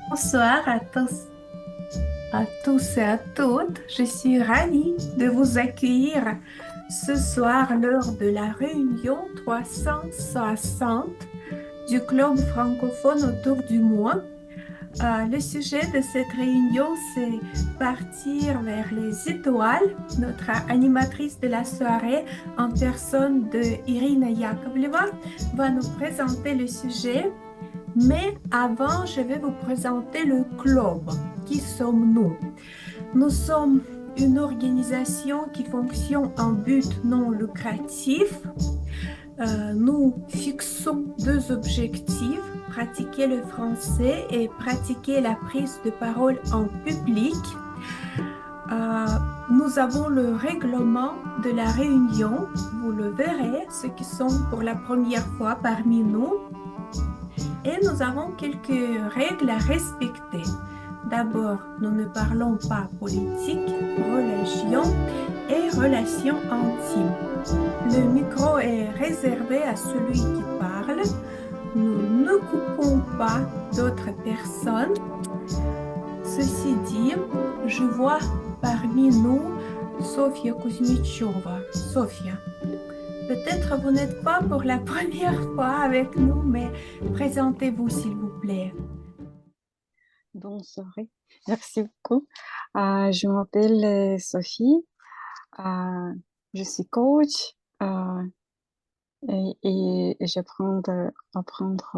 Bonsoir à tous et à toutes. Je suis ravie de vous accueillir ce soir lors de la réunion 360 du Club francophone autour du moi. Le sujet de cette réunion, c'est partir vers les étoiles. Notre animatrice de la soirée, en personne de Irina Yakovleva, va nous présenter le sujet. Mais avant, je vais vous présenter le club. Qui sommes-nous? Nous sommes une organisation qui fonctionne en but non lucratif. Nous fixons deux objectifs, pratiquer le français et pratiquer la prise de parole en public. Euh, Nous avons le règlement de la réunion. Vous le verrez, ceux qui sont pour la première fois parmi nous. Et nous avons quelques règles à respecter. D'abord, nous ne parlons pas politique, religion et relations intimes. Le micro est réservé à celui qui parle. Nous ne coupons pas d'autres personnes. Ceci dit, je vois parmi nous Sofia Kuzmichova. Sofia, peut-être vous n'êtes pas pour la première fois avec nous, mais présentez-vous s'il vous plaît. Bonsoir, merci beaucoup. Je m'appelle Sophie, Euh, je suis coach et j'apprends apprendre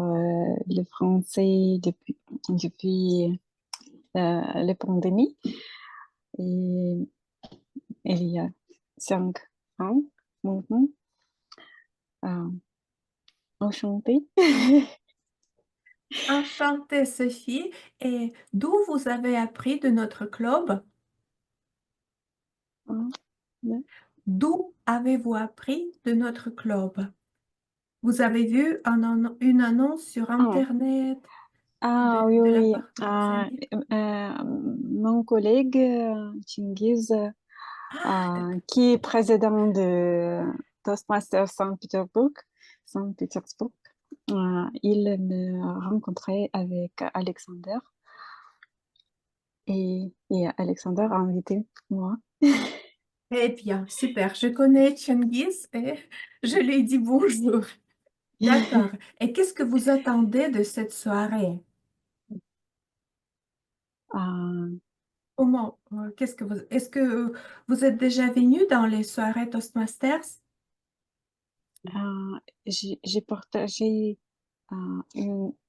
le français depuis la pandémie. Et il y a 5 ans maintenant. Euh, Enchantée. Enchantée Sophie, et d'où vous avez appris de notre club? Ah, ouais. D'où avez-vous appris de notre club? Vous avez vu une annonce sur Ah, Internet oui, de la oui. part de vos amis? Mon collègue Chingiz, Ah, d'accord. qui est président de Toastmasters Saint-Pétersbourg, il me rencontrait avec Alexander et Alexander a invité moi. Eh bien, super. Je connais Cengiz et je lui dis bonjour. D'accord. Et qu'est-ce que vous attendez de cette soirée? Euh, Qu'est-ce que est-ce que vous êtes déjà venu dans les soirées Toastmasters? j'ai partagé un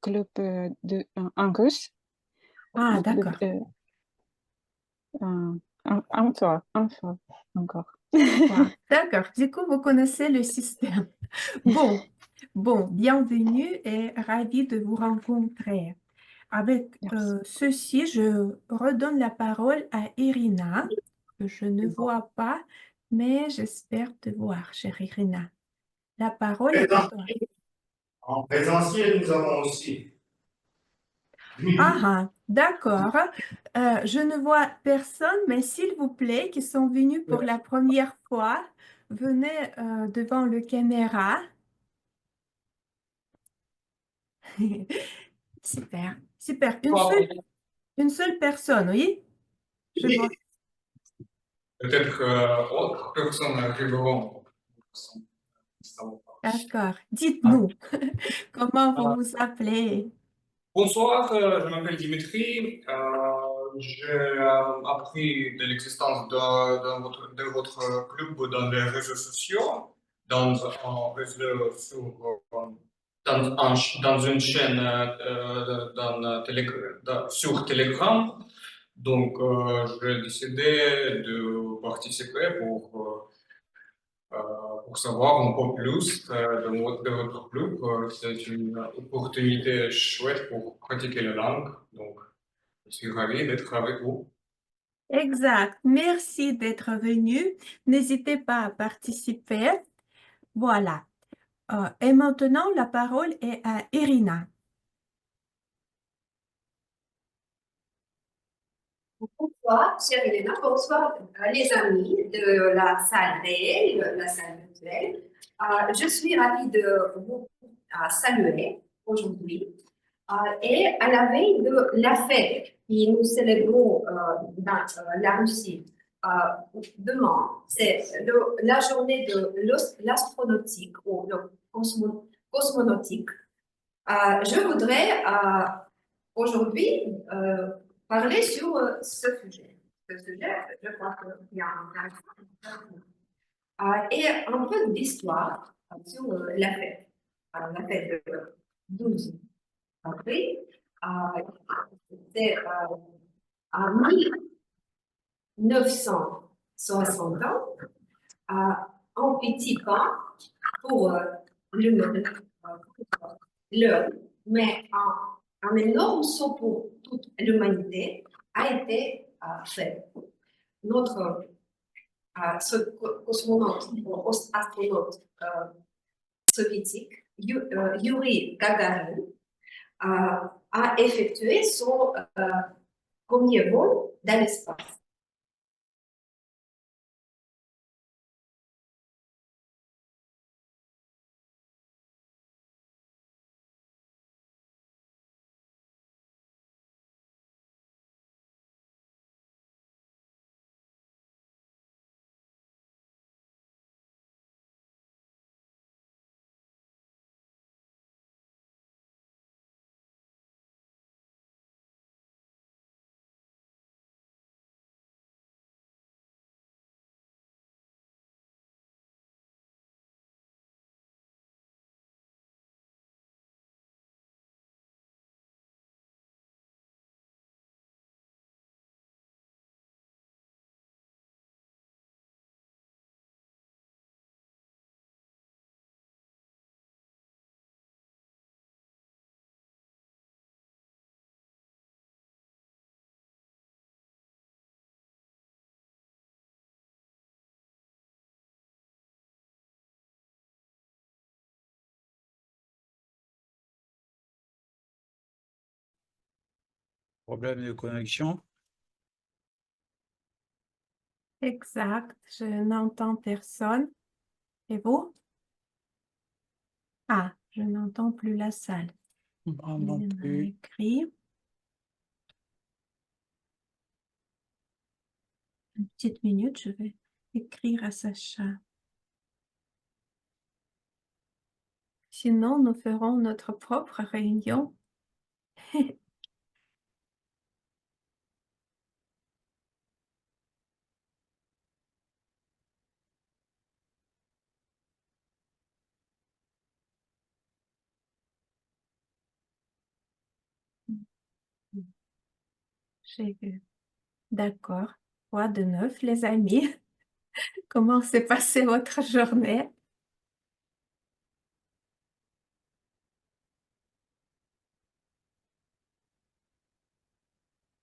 club en russe, Ah, un club d'accord. euh, un fois encore. Une fois. D'accord. Du coup, vous connaissez le système. Bon, bienvenue et ravi de vous rencontrer. Avec Merci. ceci, je redonne la parole à Irina, que je ne vois pas, mais j'espère te voir, chère Irina. La parole est à toi. En présentiel, nous avons aussi. Ah, ah, d'accord. Je ne vois personne, mais s'il vous plaît, qui sont venus pour la première fois, venez devant le caméra. Super, super. Une seule personne, oui? Je vois. Peut-être autres personnes arriveront. D'accord. Dites-nous, comment vous vous appelez? Bonsoir, je m'appelle Dimitri. J'ai appris de l'existence de votre club dans les réseaux sociaux, dans un réseau dans une chaîne sur Telegram. Donc, j'ai décidé de participer pour savoir un peu plus de votre club. C'est une opportunité chouette pour pratiquer la langue. Donc, je suis ravi d'être avec vous. Exact. Merci d'être venu. N'hésitez pas à participer. Voilà. Et maintenant, la parole est à Irina. Bonsoir, chère Elena. Bonsoir, les amis de la salle réelle, la salle virtuelle. Je suis ravie de vous saluer aujourd'hui. Et à la veille de la fête que nous célébrons dans la Russie, demain, c'est la journée de l'astronautique ou le cosmonautique. Je voudrais aujourd'hui parler sur ce sujet. Ce sujet, je crois qu'il y a et un peu d'histoire sur la fête de 12 avril. C'est en 1960 ans, un petit pas pour l'homme, mais un énorme saut pour toute l'humanité a été fait. Notre ce cosmonaute, astronaute soviétique, Yuri Gagarin, a effectué son premier vol dans l'espace. Problème de connexion. Exact, je n'entends personne. Et vous? Ah, je n'entends plus la salle. Ah, Il non y en a plus. écrit. Une petite minute, je vais écrire à Sacha. Sinon, nous ferons notre propre réunion. J'ai vu. D'accord. Quoi de neuf, les amis? Comment s'est passée votre journée?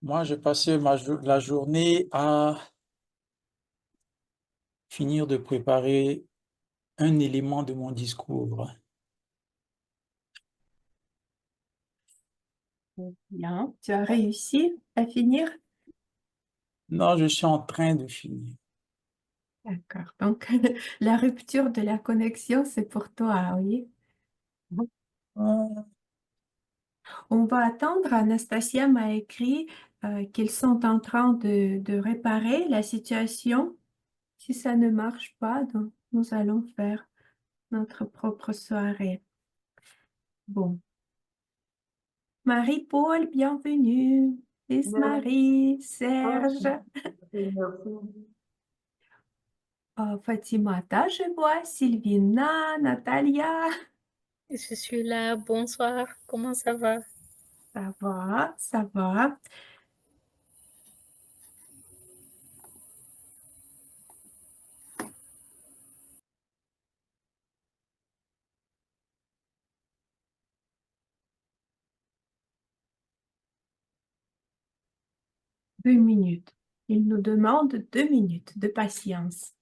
Moi, j'ai passé la journée à finir de préparer un élément de mon discours. Bien. Tu as réussi à finir? Non, je suis en train de finir. D'accord. Donc, la rupture de la connexion, c'est pour toi, oui. Ah, On va attendre. Anastasia m'a écrit qu'ils sont en train de réparer la situation. Si ça ne marche pas, donc nous allons faire notre propre soirée. Bon. Marie-Paul, bienvenue. Lise-Marie, Serge. Fatimata, je vois. Sylvina, Natalia. Je suis là, bonsoir, comment ça va? Ça va, ça va. Deux minutes. Il nous demande 2 minutes de patience.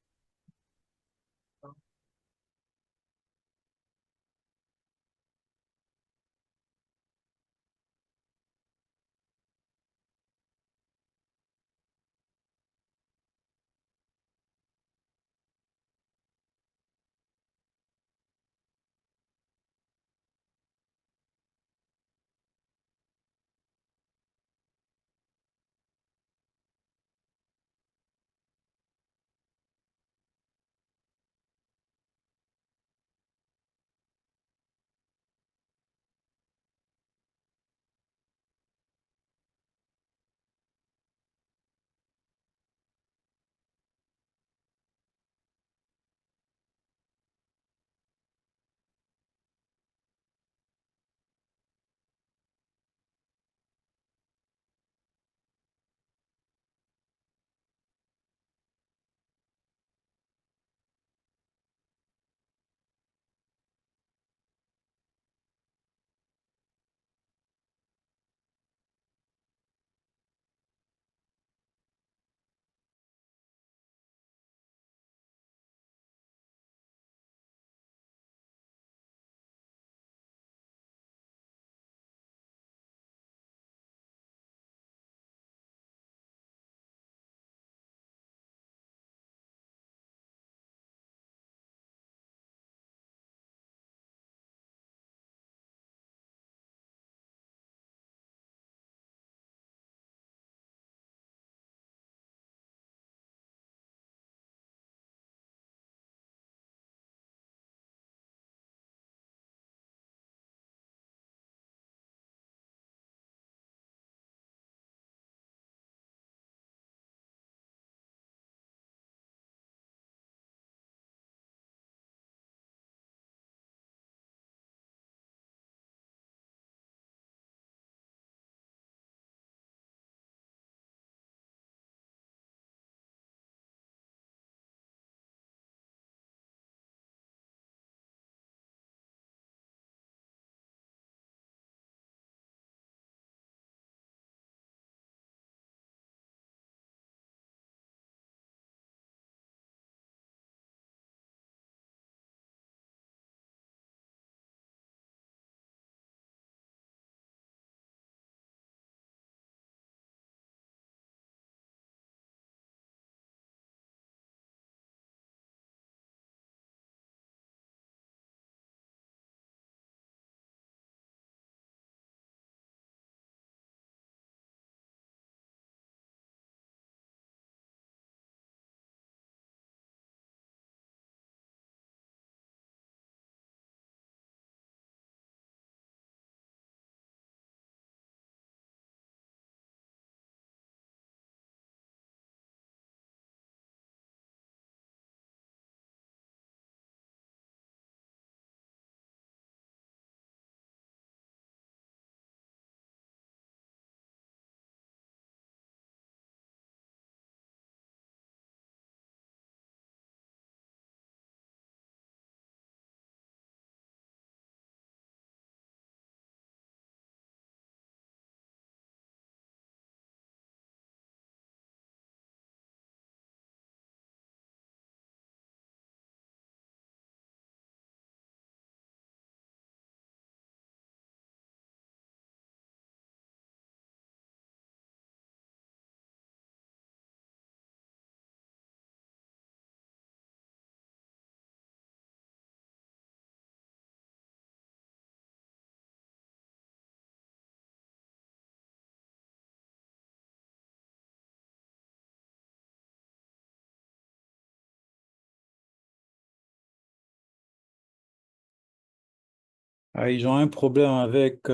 Ah, ils ont un problème avec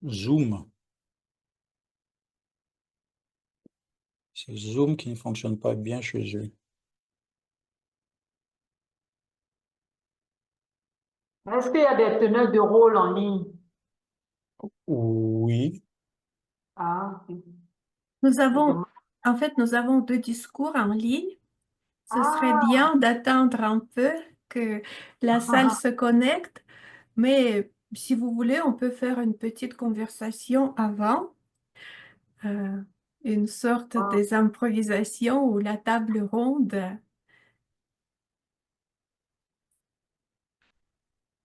Zoom. C'est Zoom qui ne fonctionne pas bien chez eux. Est-ce qu'il y a des teneurs de rôle en ligne? Oui, Ah, ok. Nous avons, en fait, nous avons 2 discours en ligne. Ce serait Ah, bien d'attendre un peu que la salle se connecte, mais si vous voulez, on peut faire une petite conversation avant, euh, une sorte ah. des improvisations ou la table ronde.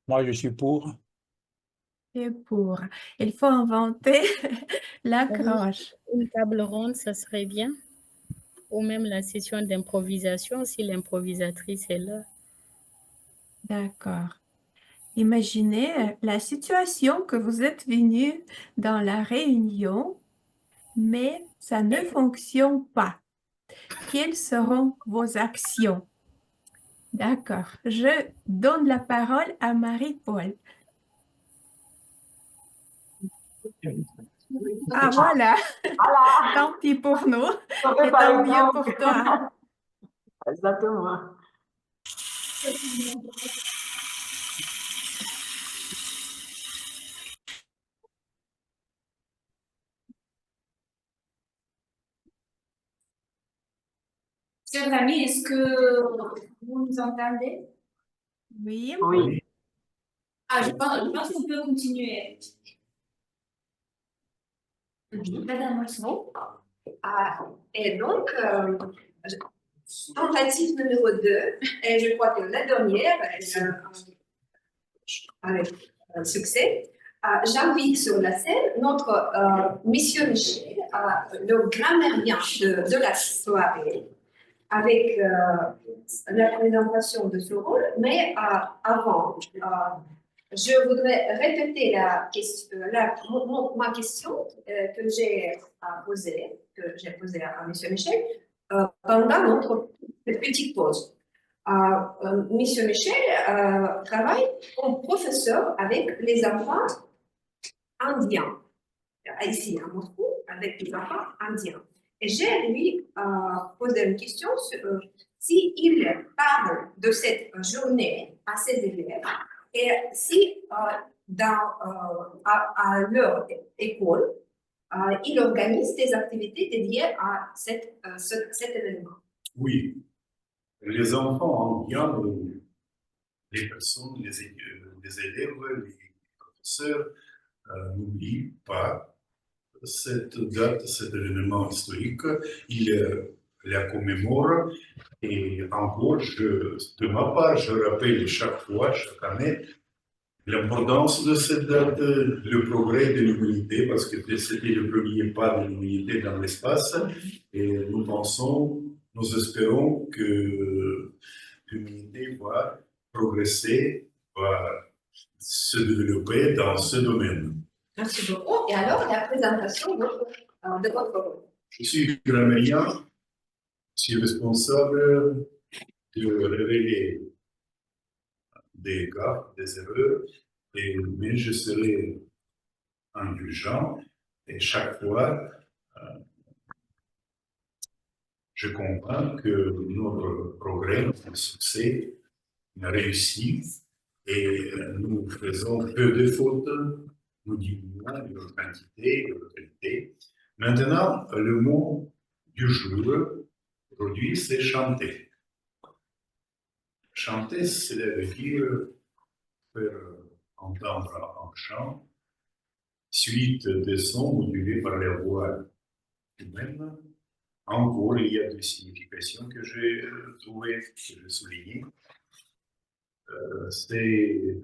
moi je suis pour. Et pour, il faut inventer Oui, l'accroche. une table ronde, ça serait bien. Ou même la session d'improvisation si l'improvisatrice est là. D'accord. Imaginez la situation que vous êtes venu dans la réunion, mais ça ne fonctionne pas. Quelles seront vos actions? D'accord. Je donne la parole à Marie-Paul. Ah, voilà. Voilà, Tant pis pour nous on fait et par tant mieux exemple. pour toi. Exactement. Chers amis, est-ce que vous nous entendez? Oui. Oui. Ah, je pense qu'on peut continuer. Madame Masson. Et donc, tentative numéro 2, et je crois que la dernière, avec succès. J'invite sur la scène notre Monsieur Michel, le grammairien de la soirée, avec la présentation de ce rôle. Mais avant, je voudrais répéter ma question que j'ai posée à Monsieur Michel pendant notre petite pause. Monsieur Michel travaille comme professeur avec les enfants indiens, ici à Moscou, avec les enfants indiens. Et j'ai lui posé une question s'il parle de cette journée à ses élèves et si à leur école, il organise des activités dédiées à cet événement. Oui, les enfants indiens, les personnes, les élèves, les professeurs n'oublient pas cette date, cet événement historique. Ils la commémorent et encore, de ma part, je rappelle chaque fois, chaque année, l'importance de cette date, le progrès de l'humanité, parce que c'était le premier pas de l'humanité dans l'espace, et nous pensons, nous espérons que l'humanité va progresser, va se développer dans ce domaine. Merci beaucoup. Et alors, la présentation de votre rôle. Je suis grammairien, je suis responsable de révéler des gaffes, des erreurs, mais je serai indulgent et chaque fois, je comprends que notre progrès, notre succès réussit et nous faisons peu de fautes, nous diminuons leur quantité, leur qualité. Maintenant, le mot du jour, aujourd'hui, c'est chanter. Chanter, ça veut dire faire entendre un chant, suite des sons modulés par la voix humaine. Encore, il y a des significations que j'ai trouvées, que j'ai soulignées. C'est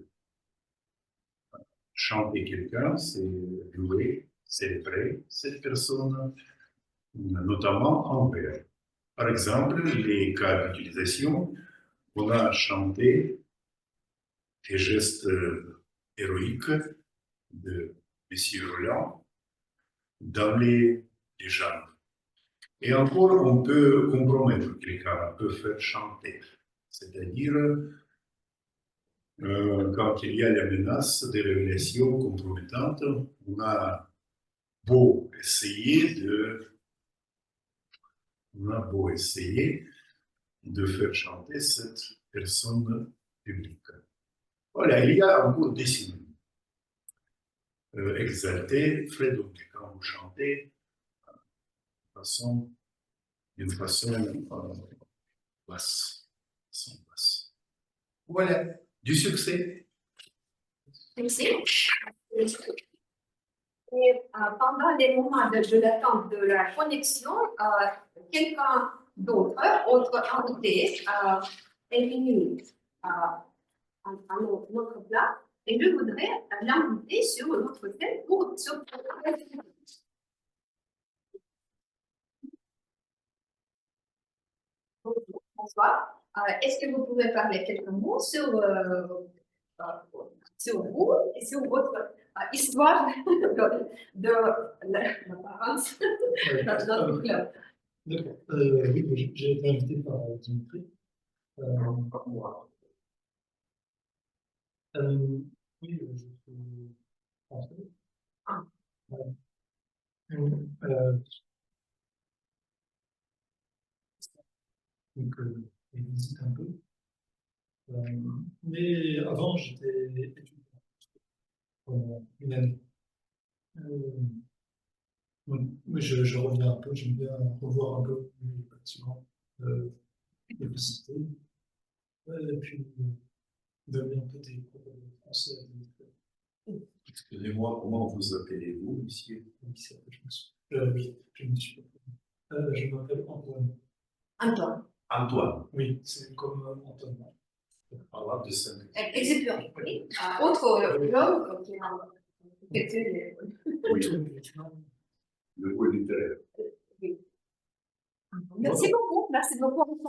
chanter quelqu'un, c'est louer, célébrer cette personne, notamment en vers. Par exemple, les cas d'utilisation, on a chanté les gestes héroïques de M. Roland dans les légendes. Et encore, on peut compromettre quelqu'un, on peut faire chanter. C'est-à-dire, Quand il y a la menace des révélations compromettantes, on a beau essayer de faire chanter cette personne publique. Voilà, il y a un mot dessiné. Exalté, fredonné. Quand vous chantez d'une façon basse. Voilà, du succès. Merci. Et pendant les moments de l'attente de la connexion, quelqu'un d'autre, autre invité, est venu à notre plat et je voudrais l'inviter sur notre scène pour se présenter. Bonsoir. Est-ce que vous pouvez parler quelques mots sur vous et sur votre histoire de l'apparence de notre club? D'accord. Oui, j'ai été invité par Dimitri. Oui, je suis français. Donc, je visite un peu. Mais avant, j'étais étudiant pendant une année. Mais je reviens un peu, j'aime bien revoir un peu les bâtiments, les visiter. Et puis, donner un peu des cours de français à des. Excusez-moi, comment vous appelez-vous, monsieur? Oui, je me suis. Je m'appelle Antoine. Antoine. Antoine. Oui, c'est comme Antoine. Parlant de Saint. Exupéry. Oui. Autre l'homme qui a effectué les. Le point littéraire. Oui. Merci beaucoup. Merci beaucoup.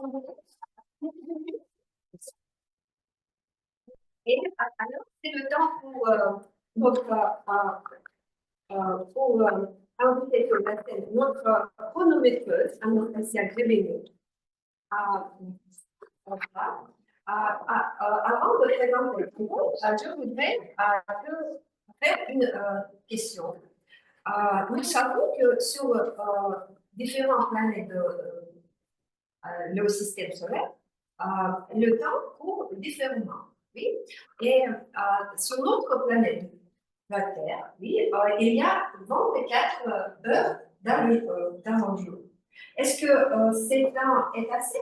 Et alors, c'est le temps pour inviter sur la scène notre chronométreuse, Anastasia Grebenu. Avant de présenter le cours, je voudrais faire une question. Nous savons que sur différentes planètes le système solaire, le temps court différemment. Oui? Et sur notre planète, la Terre, oui, il y a 24 heures d'avant-jour. Est-ce que ce temps est assez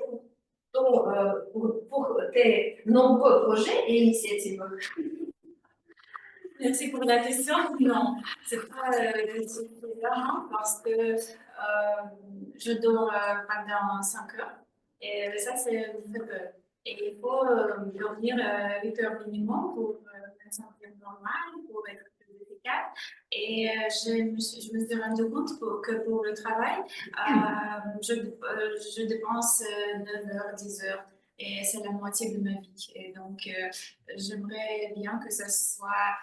pour tes nombreux projets et initiatives? Merci pour la question. Non, c'est pas suffisant parce que je dors pendant 5 heures et ça, c'est très peu. Et il faut dormir 8 heures minimum pour me sentir normal, pour être plus efficace. Et je me suis rendu compte que pour le travail, je dépense 9 heures, 10 heures. Et c'est la moitié de ma vie. Et donc, j'aimerais bien que ça soit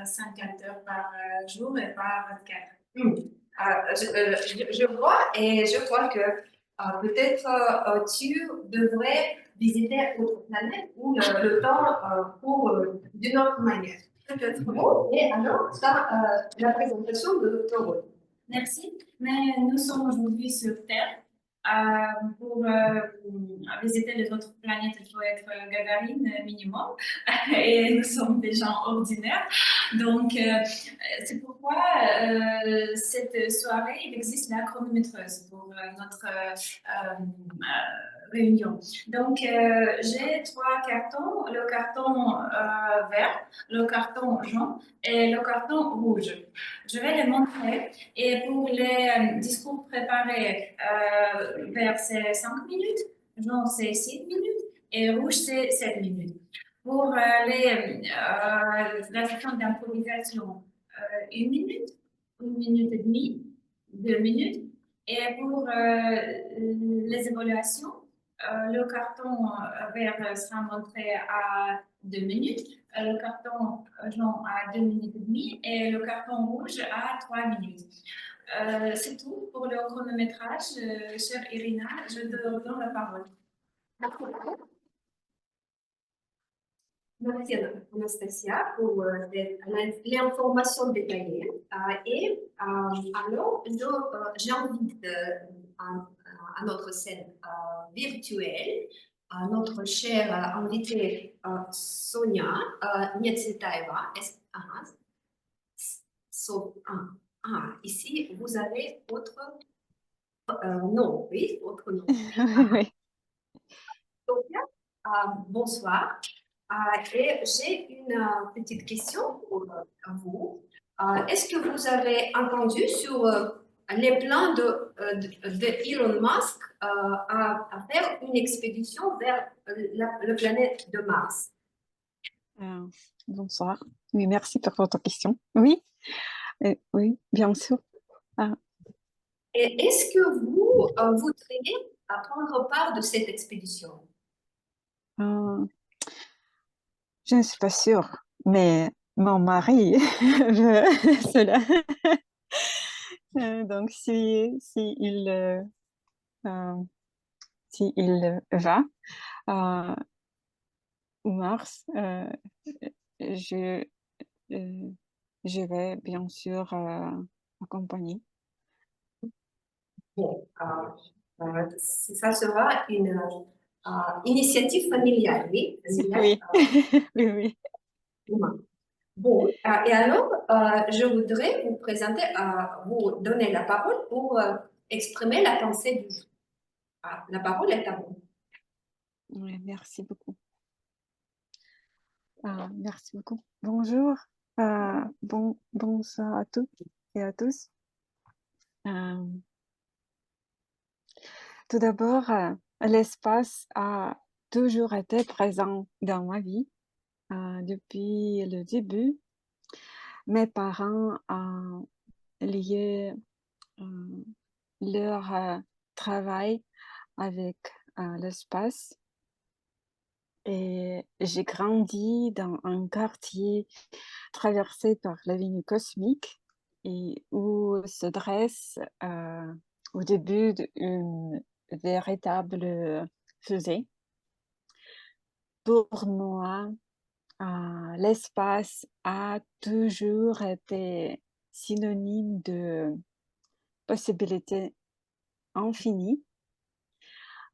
50 heures par jour et pas 24. Je vois et je crois que peut-être tu devrais visiter d'autres planètes où le temps court d'une autre manière. Peut-être. Et alors, la présentation de ton rôle. Merci. Mais nous sommes aujourd'hui sur Terre. Pour visiter les autres planètes, il faut être gagarine minimum et nous sommes des gens ordinaires. Donc, c'est pourquoi cette soirée, il existe la chronométreuse pour notre réunion. Donc, j'ai 3 cartons, le carton vert, le carton jaune et le carton rouge. Je vais les montrer et pour les discours préparés, vert c'est 5 minutes, jaune c'est 6 minutes et rouge c'est 7 minutes. Pour la session d'improvisation, 1 minute, 1 minute et demie, 2 minutes. Et pour les évaluations, le carton vert sera montré à 2 minutes, le carton jaune à 2 minutes et demie et le carton rouge à 3 minutes. C'est tout pour le chronométrage. Chère Irina, je te donne la parole. Merci Anastasia pour l'information détaillée. Alors, j'invite à notre scène virtuelle notre chère invitée Sonia Nietsitaeva. Ici, vous avez votre nom, oui, votre nom. Oui. Sonia, bonsoir. Et j'ai une petite question pour vous. Est-ce que vous avez entendu sur les plans de Elon Musk à faire une expédition vers la planète de Mars? Bonsoir. Oui, merci pour votre question. Oui, oui, bien sûr. Et est-ce que vous voudriez prendre part de cette expédition? Je ne suis pas sûre, mais mon mari veut cela. Donc, si il va au Mars, je vais bien sûr accompagner. Bon, ça sera une initiative familiale, oui? Oui, oui, oui. Bon, et alors, je voudrais vous présenter, vous donner la parole pour exprimer la pensée du jour. La parole est à vous. Oui, merci beaucoup. Merci beaucoup. Bonjour, bonsoir à toutes et à tous. Tout d'abord, l'espace a toujours été présent dans ma vie depuis le début. Mes parents ont lié leur travail avec l'espace et j'ai grandi dans un quartier traversé par l'avenue cosmique et où se dresse au début une véritable fusée. Pour moi, l'espace a toujours été synonyme de possibilités infinies.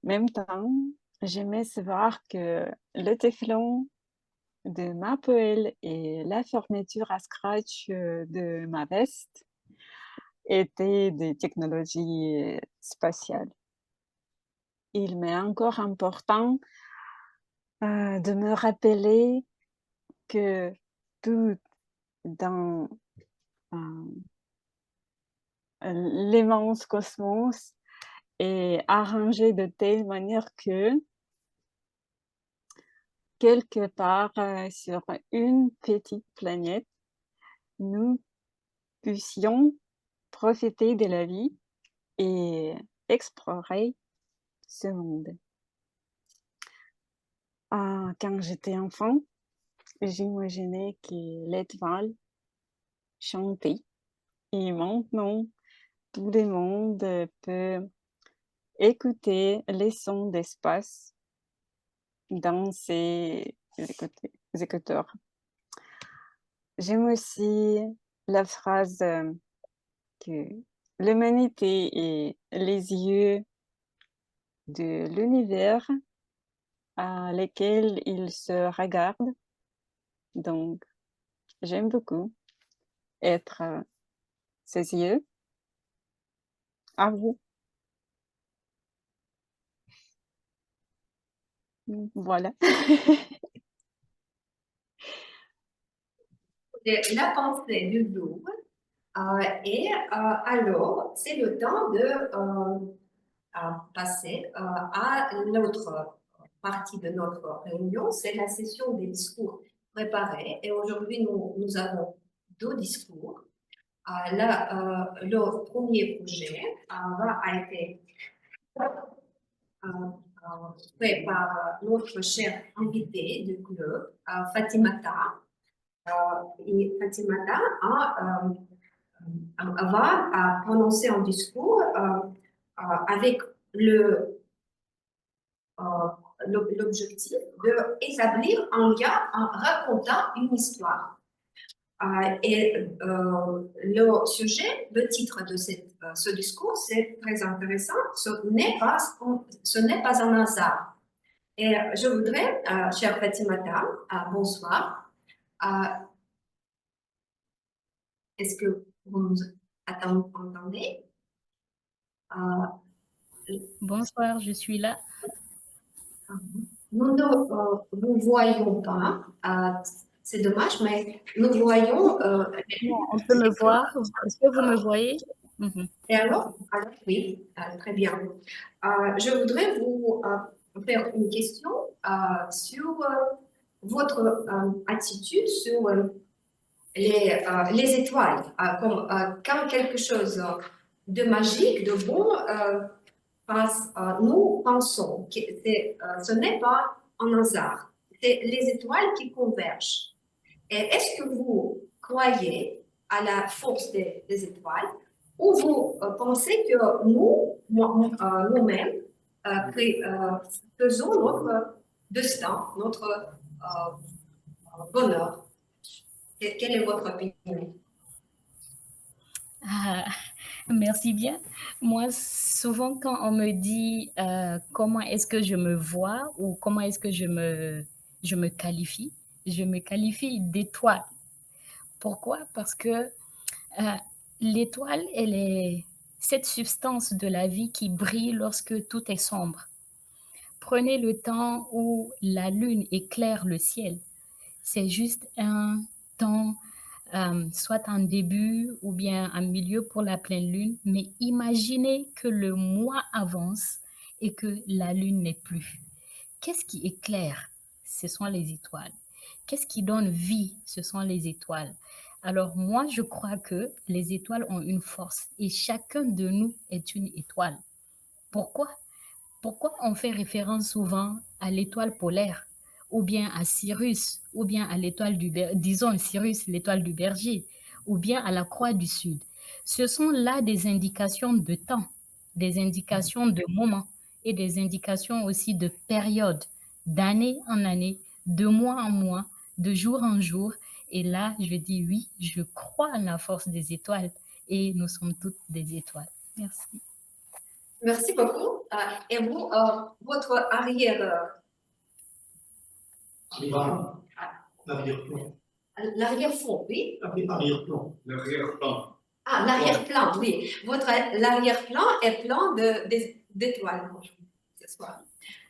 En même temps, j'aimais savoir que le téflon de ma poêle et la fermeture à scratch de ma veste étaient des technologies spatiales. Il m'est encore important de me rappeler que tout dans l'immense cosmos est arrangé de telle manière que quelque part sur une petite planète, nous puissions profiter de la vie et explorer ce monde. Quand j'étais enfant, j'imaginais que l'étoile chantait et maintenant, tout le monde peut écouter les sons d'espace dans ses écouteurs. J'aime aussi la phrase que l'humanité est les yeux de l'univers à lesquels il se regarde. Donc, j'aime beaucoup être ses yeux. À vous. Voilà. La pensée du jour. Alors, c'est le temps de passer à l'autre partie de notre réunion, c'est la session des discours préparés. Et aujourd'hui, nous avons deux discours. Le premier projet a été fait par notre chère invitée du club, Fatimata. Et Fatimata va prononcer un discours avec l'objectif d'établir un lien en racontant une histoire. Le sujet, le titre de ce discours, c'est très intéressant. Ce n'est pas un hasard. Et je voudrais, chère Fatimata, bonsoir. Est-ce que vous nous entendez? Bonsoir, je suis là. Nous ne vous voyons pas. C'est dommage, mais nous voyons. On peut me voir. Est-ce que vous me voyez? Et alors, oui, très bien. Je voudrais vous faire une question sur votre attitude sur les étoiles, comme quelque chose de magique, de bon, nous pensons que ce n'est pas un hasard, c'est les étoiles qui convergent. Et est-ce que vous croyez à la force des étoiles ou vous pensez que nous-mêmes faisons notre destin, notre bonheur? Quelle est votre opinion? Merci bien. Moi, souvent, quand on me dit comment est-ce que je me vois ou comment est-ce que je me qualifie d'étoile. Pourquoi? Parce que l'étoile, elle est cette substance de la vie qui brille lorsque tout est sombre. Prenez le temps où la lune éclaire le ciel. C'est juste un temps, soit en début ou bien en milieu pour la pleine lune, mais imaginez que le mois avance et que la lune n'est plus. Qu'est-ce qui éclaire? Ce sont les étoiles. Qu'est-ce qui donne vie? Ce sont les étoiles. Alors moi, je crois que les étoiles ont une force et chacun de nous est une étoile. Pourquoi? Pourquoi on fait référence souvent à l'étoile polaire ou bien à Sirius ou bien à l'étoile disons Sirius, l'étoile du berger ou bien à la croix du Sud? Ce sont là des indications de temps, des indications de moment et des indications aussi de période, d'année en année, de mois en mois, de jour en jour. Et là, je dis oui, je crois en la force des étoiles et nous sommes toutes des étoiles. Merci. Merci beaucoup. Et vous, votre L'arrière-plan. L'arrière-fond, oui? Arrière-plan. L'arrière-plan. Ah, l'arrière-plan, oui. L'arrière-plan est plein d'étoiles ce soir.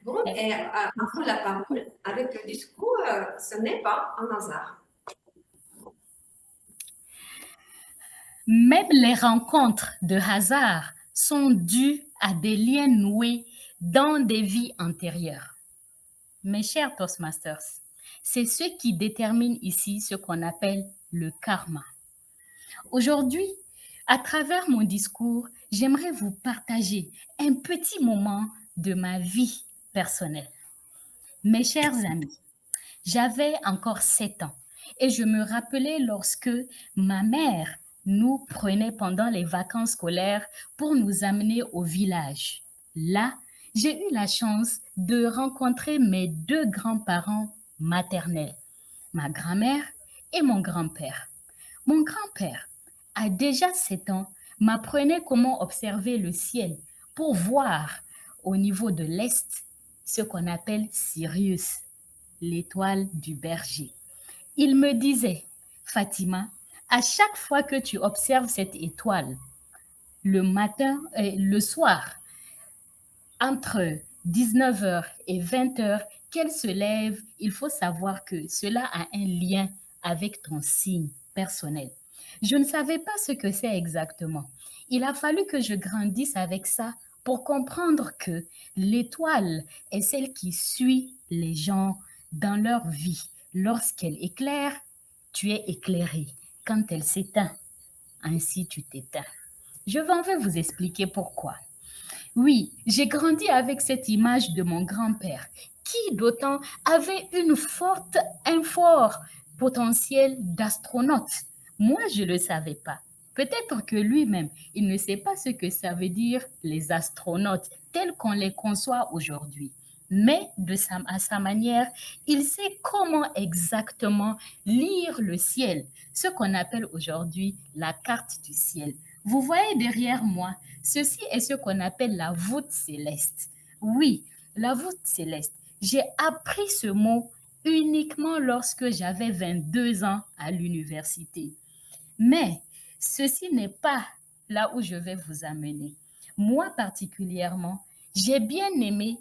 Bon, et après la parole, avec le discours, ce n'est pas un hasard. Même les rencontres de hasard sont dues à des liens noués dans des vies antérieures. Mes chers Toastmasters, c'est ce qui détermine ici ce qu'on appelle le karma. Aujourd'hui, à travers mon discours, j'aimerais vous partager un petit moment de ma vie personnelle. Mes chers amis, j'avais encore 7 ans et je me rappelais lorsque ma mère nous prenait pendant les vacances scolaires pour nous amener au village. Là, j'ai eu la chance de rencontrer mes 2 grands-parents maternels, ma grand-mère et mon grand-père. Mon grand-père, à déjà 7 ans, m'apprenait comment observer le ciel pour voir au niveau de l'Est ce qu'on appelle Sirius, l'étoile du berger. Il me disait, Fatima, à chaque fois que tu observes cette étoile, le matin et le soir, entre 19h et 20h, qu'elle se lève, il faut savoir que cela a un lien avec ton signe personnel. Je ne savais pas ce que c'est exactement. Il a fallu que je grandisse avec ça pour comprendre que l'étoile est celle qui suit les gens dans leur vie. Lorsqu'elle éclaire, tu es éclairé. Quand elle s'éteint, ainsi tu t'éteins. Je vais vous expliquer pourquoi. Oui, j'ai grandi avec cette image de mon grand-père, qui d'autant avait un fort potentiel d'astronaute. Moi, je ne le savais pas. Peut-être que lui-même, il ne sait pas ce que ça veut dire les astronautes tels qu'on les conçoit aujourd'hui. mais à sa manière, il sait comment exactement lire le ciel, ce qu'on appelle aujourd'hui la carte du ciel. Vous voyez derrière moi, ceci est ce qu'on appelle la voûte céleste. Oui, la voûte céleste. J'ai appris ce mot uniquement lorsque j'avais 22 ans à l'université. Mais ceci n'est pas là où je vais vous amener. Moi particulièrement, j'ai bien aimé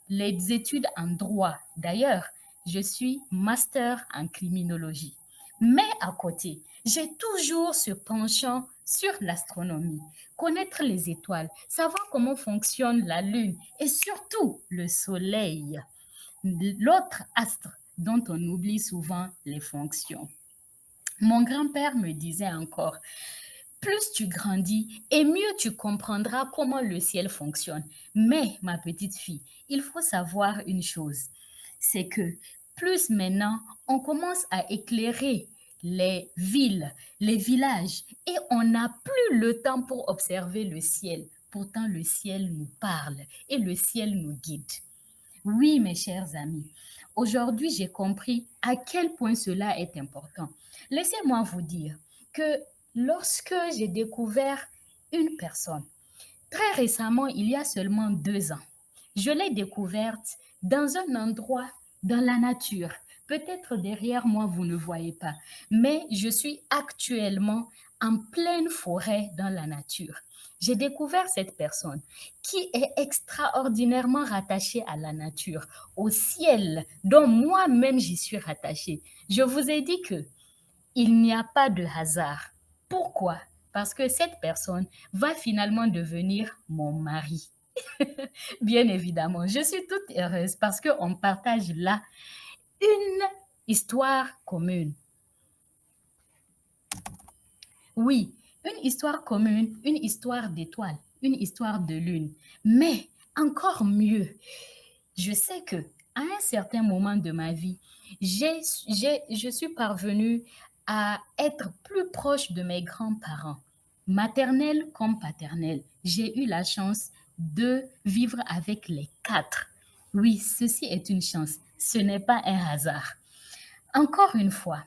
les études en droit. D'ailleurs, je suis master en criminologie. Mais à côté, j'ai toujours ce penchant sur l'astronomie, connaître les étoiles, savoir comment fonctionne la Lune et surtout le Soleil, l'autre astre dont on oublie souvent les fonctions. Mon grand-père me disait encore, plus tu grandis et mieux tu comprendras comment le ciel fonctionne. Mais, ma petite fille, il faut savoir une chose, c'est que plus maintenant on commence à éclairer les villes, les villages, et on n'a plus le temps pour observer le ciel. Pourtant, le ciel nous parle et le ciel nous guide. Oui, mes chers amis, aujourd'hui j'ai compris à quel point cela est important. Laissez-moi vous dire que lorsque j'ai découvert une personne, très récemment, il y a seulement 2 ans, je l'ai découverte dans un endroit dans la nature. Peut-être derrière moi, vous ne voyez pas, mais je suis actuellement en pleine forêt dans la nature. J'ai découvert cette personne qui est extraordinairement rattachée à la nature, au ciel, dont moi-même j'y suis rattachée. Je vous ai dit que il n'y a pas de hasard. Pourquoi? Parce que cette personne va finalement devenir mon mari. Bien évidemment, je suis toute heureuse parce qu'on partage là une histoire commune. Oui, une histoire commune, une histoire d'étoiles, une histoire de lune. Mais encore mieux, je sais que à un certain moment de ma vie, je suis parvenue à être plus proche de mes grands-parents, maternels comme paternels. J'ai eu la chance de vivre avec les 4. Oui, ceci est une chance, ce n'est pas un hasard. Encore une fois,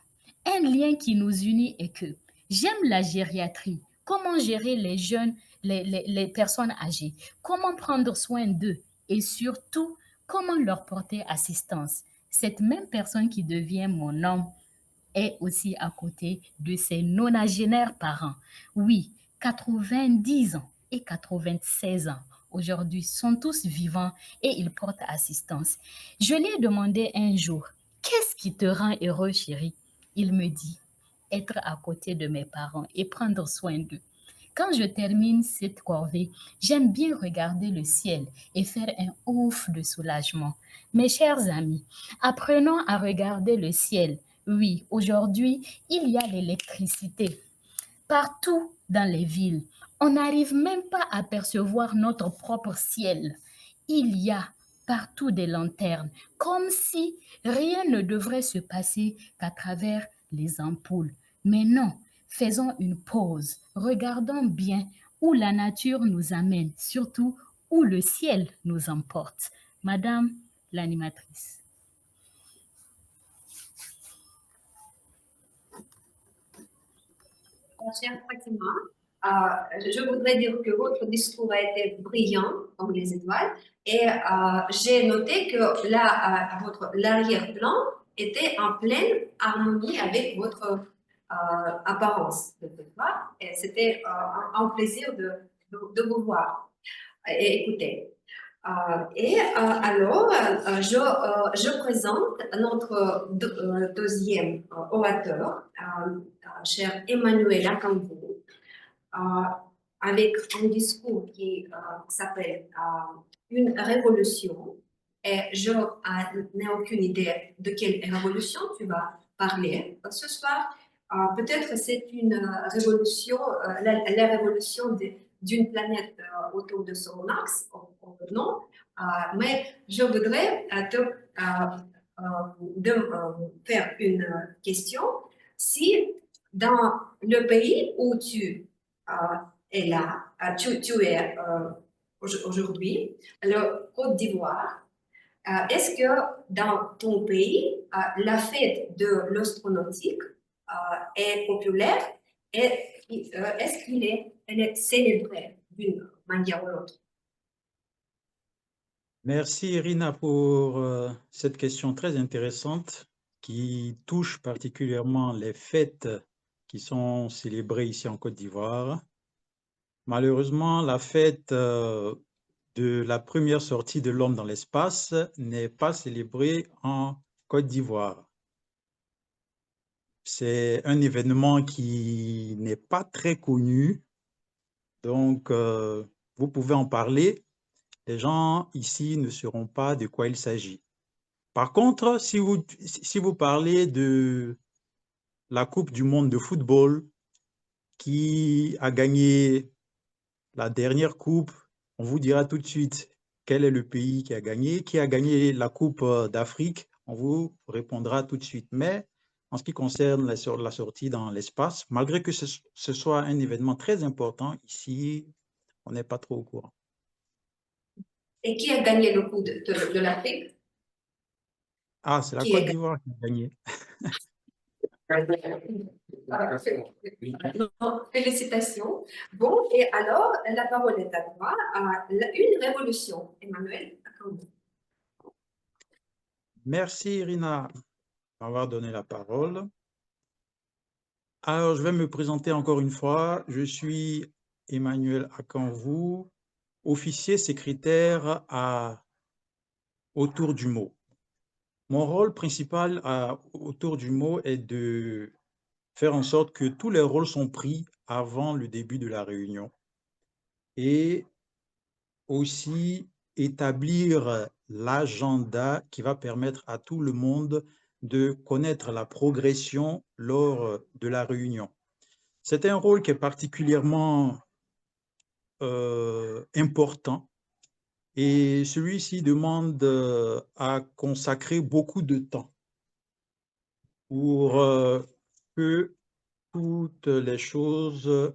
un lien qui nous unit est que j'aime la gériatrie, comment gérer les jeunes, les personnes âgées, comment prendre soin d'eux et surtout, comment leur porter assistance. Cette même personne qui devient mon homme est aussi à côté de ses nonagénaires parents. Oui, 90 ans et 96 ans aujourd'hui sont tous vivants et ils portent assistance. Je lui ai demandé un jour, qu'est-ce qui te rend heureux, chérie? Il me dit, être à côté de mes parents et prendre soin d'eux. Quand je termine cette corvée, j'aime bien regarder le ciel et faire un ouf de soulagement. Mes chers amis, apprenons à regarder le ciel. Oui, aujourd'hui, il y a l'électricité partout dans les villes. On n'arrive même pas à percevoir notre propre ciel. Il y a partout des lanternes, comme si rien ne devrait se passer qu'à travers les ampoules. Mais non, faisons une pause, regardons bien où la nature nous amène, surtout où le ciel nous emporte. Madame l'animatrice. Chère Fatima, je voudrais dire que votre discours a été brillant comme les étoiles et j'ai noté que l'arrière-plan était en pleine harmonie avec votre apparence. Et c'était un plaisir de vous voir et écouter. Alors, je présente notre deuxième orateur, chère Emanuela Cambou, avec un discours qui s'appelle Une révolution. Et je n'ai aucune idée de quelle révolution tu vas parler ce soir. Peut-être c'est une révolution, la révolution d'une planète autour de son axe, non, mais je voudrais faire une question. Si dans le pays où tu es là, tu es aujourd'hui, le Côte d'Ivoire, Est-ce que dans ton pays, la fête de l'astronautique est populaire et est-ce elle est célébrée d'une manière ou l'autre? Merci Irina pour cette question très intéressante qui touche particulièrement les fêtes qui sont célébrées ici en Côte d'Ivoire. Malheureusement, la fête de la première sortie de l'homme dans l'espace n'est pas célébrée en Côte d'Ivoire. C'est un événement qui n'est pas très connu, donc vous pouvez en parler. Les gens ici ne sauront pas de quoi il s'agit. Par contre, si vous parlez de la Coupe du monde de football qui a gagné la dernière coupe, on vous dira tout de suite quel est le pays qui a gagné la Coupe d'Afrique, on vous répondra tout de suite. Mais en ce qui concerne la sortie dans l'espace, malgré que ce soit un événement très important, ici, on n'est pas trop au courant. Et qui a gagné le coup de l'Afrique? Ah, c'est la Qui Côte est d'Ivoire qui a gagné. Félicitations. Bon, et alors, la parole est à toi. Une révolution, Emmanuel. Merci Irina m'avoir donné la parole. Alors, je vais me présenter encore une fois. Je suis Emmanuel Akanvou, officier secrétaire autour du mot. Mon rôle principal autour du mot est de faire en sorte que tous les rôles sont pris avant le début de la réunion et aussi établir l'agenda qui va permettre à tout le monde de connaître la progression lors de la réunion. C'est un rôle qui est particulièrement important et celui-ci demande à consacrer beaucoup de temps pour que toutes les choses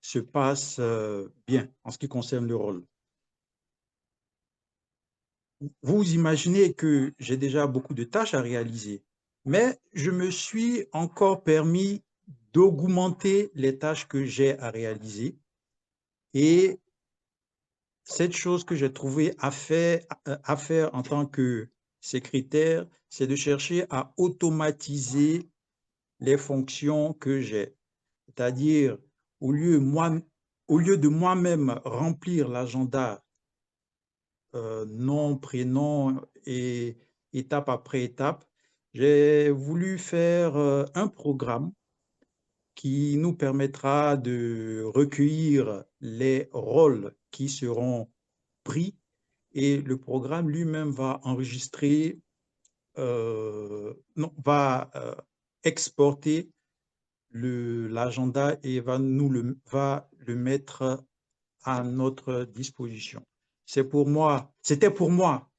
se passent bien en ce qui concerne le rôle. Vous imaginez que j'ai déjà beaucoup de tâches à réaliser, mais je me suis encore permis d'augmenter les tâches que j'ai à réaliser. Et cette chose que j'ai trouvé à faire en tant que secrétaire, c'est de chercher à automatiser les fonctions que j'ai. C'est-à-dire, au lieu de moi-même remplir l'agenda nom, prénom et étape après étape, j'ai voulu faire un programme qui nous permettra de recueillir les rôles qui seront pris et le programme lui-même va enregistrer, va exporter l'agenda et va le mettre à notre disposition. C'était pour moi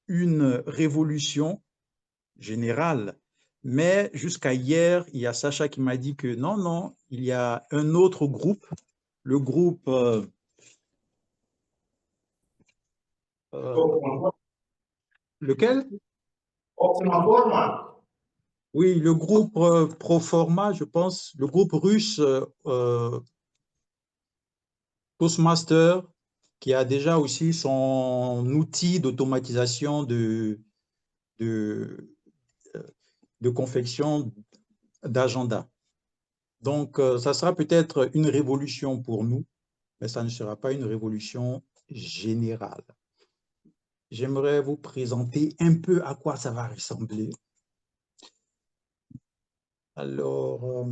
une révolution générale, mais jusqu'à hier, il y a Sacha qui m'a dit que non, il y a un autre groupe, le groupe lequel? Oui, le groupe Proforma, je pense, le groupe russe Toastmaster, qui a déjà aussi son outil d'automatisation de confection d'agenda. Donc, ça sera peut-être une révolution pour nous, mais ça ne sera pas une révolution générale. J'aimerais vous présenter un peu à quoi ça va ressembler. Alors,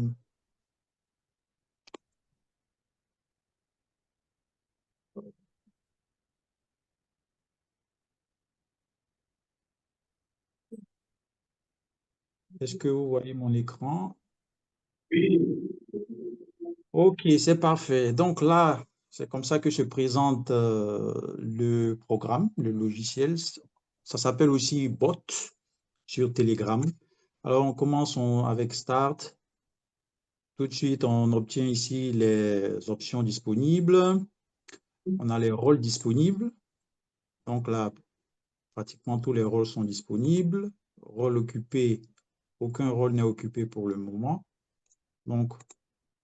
est-ce que vous voyez mon écran? Oui. Ok, c'est parfait. Donc là, c'est comme ça que se présente le programme, le logiciel. Ça s'appelle aussi Bot sur Telegram. Alors, on commence avec Start. Tout de suite, on obtient ici les options disponibles. On a les rôles disponibles. Donc là, pratiquement tous les rôles sont disponibles. Rôle occupé, aucun rôle n'est occupé pour le moment. Donc,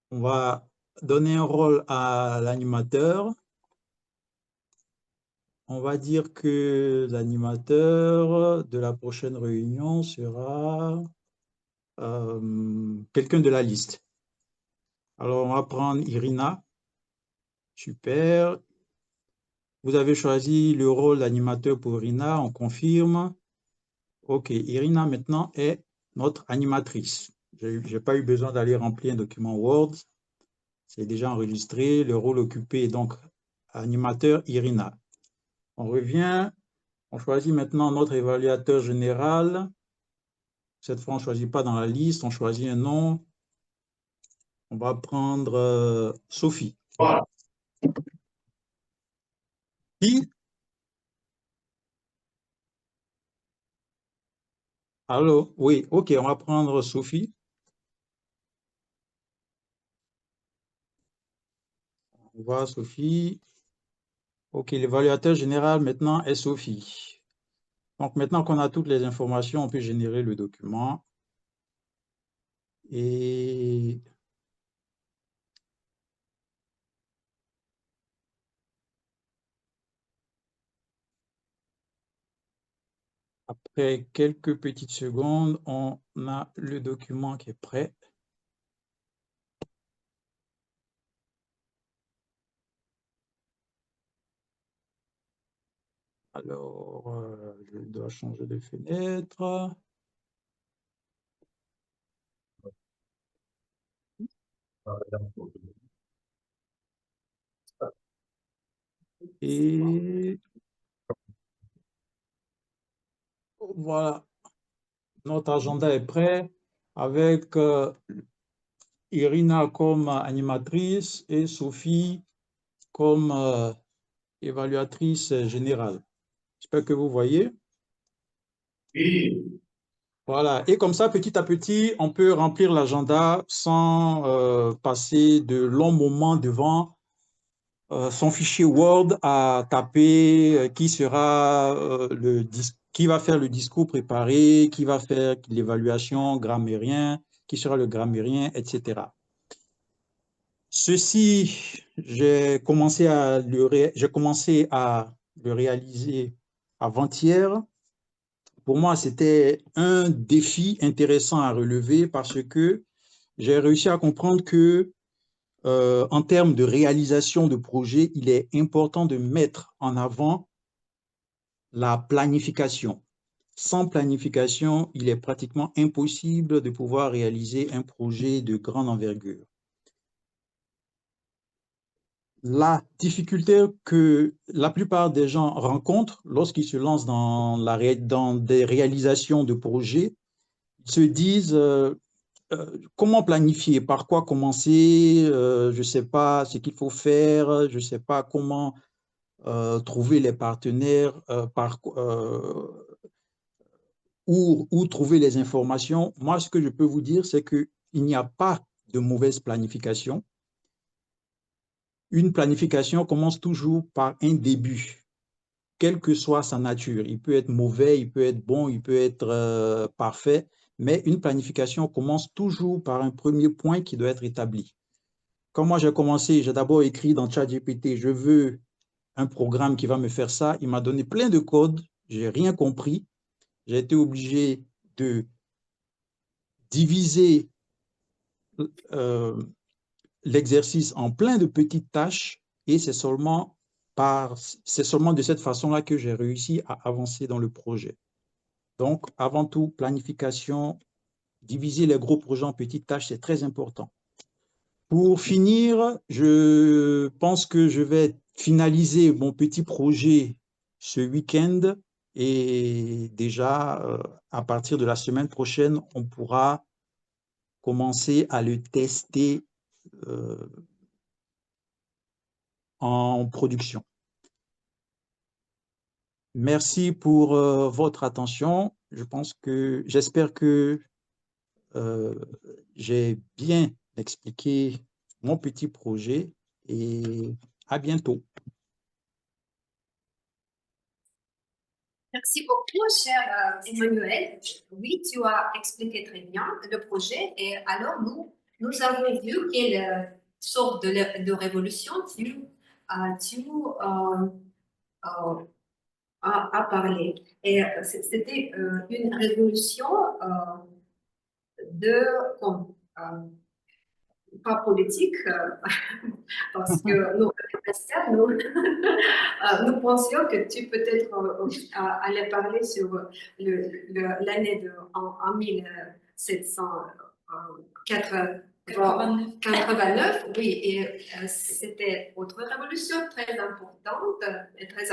on va donner un rôle à l'animateur. On va dire que l'animateur de la prochaine réunion sera quelqu'un de la liste. Alors, on va prendre Irina. Super. Vous avez choisi le rôle d'animateur pour Irina, on confirme. OK, Irina maintenant est notre animatrice. Je n'ai pas eu besoin d'aller remplir un document Word. C'est déjà enregistré. Le rôle occupé est donc animateur Irina. On revient. On choisit maintenant notre évaluateur général. Cette fois, on ne choisit pas dans la liste, on choisit un nom. On va prendre Sophie. Qui? Allô? Oui, OK, on va prendre Sophie. On va Sophie. OK, l'évaluateur général maintenant est Sophie. Donc, maintenant qu'on a toutes les informations, on peut générer le document. Et après quelques petites secondes, on a le document qui est prêt. Alors, je dois changer de fenêtre. Et voilà, notre agenda est prêt avec Irina comme animatrice et Sophie comme évaluatrice générale. J'espère que vous voyez. Oui. Voilà, et comme ça, petit à petit, on peut remplir l'agenda sans passer de longs moments devant son fichier Word à taper qui sera qui va faire le discours préparé, qui va faire l'évaluation grammairien, qui sera le grammairien, etc. Ceci, j'ai commencé à le réaliser avant-hier. Pour moi, c'était un défi intéressant à relever parce que j'ai réussi à comprendre que en termes de réalisation de projet, il est important de mettre en avant la planification. Sans planification, il est pratiquement impossible de pouvoir réaliser un projet de grande envergure. La difficulté que la plupart des gens rencontrent lorsqu'ils se lancent dans des réalisations de projets, ils se disent comment planifier, par quoi commencer, je ne sais pas ce qu'il faut faire, je ne sais pas comment trouver les partenaires, où trouver les informations. Moi, ce que je peux vous dire, c'est qu'il n'y a pas de mauvaise planification. Une planification commence toujours par un début, quelle que soit sa nature. Il peut être mauvais, il peut être bon, il peut être parfait, mais une planification commence toujours par un premier point qui doit être établi. Quand moi j'ai commencé, j'ai d'abord écrit dans ChatGPT, je veux un programme qui va me faire ça. Il m'a donné plein de codes, je n'ai rien compris. J'ai été obligé de diviser l'exercice en plein de petites tâches et c'est seulement de cette façon-là que j'ai réussi à avancer dans le projet. Donc, avant tout, planification, diviser les gros projets en petites tâches, c'est très important. Pour finir, je pense que je vais finaliser mon petit projet ce week-end et déjà, à partir de la semaine prochaine, on pourra commencer à le tester en production. Merci pour votre attention. J'espère que j'ai bien expliqué mon petit projet et à bientôt. Merci beaucoup, cher Emmanuel. Oui, tu as expliqué très bien le projet. Et alors, nous avons vu quelle sorte de révolution tu as parlé. Et c'était une révolution comme, pas politique, parce que nous, nous pensions que tu peut-être allais parler sur l'année en 1789, oui, et c'était autre révolution très importante et très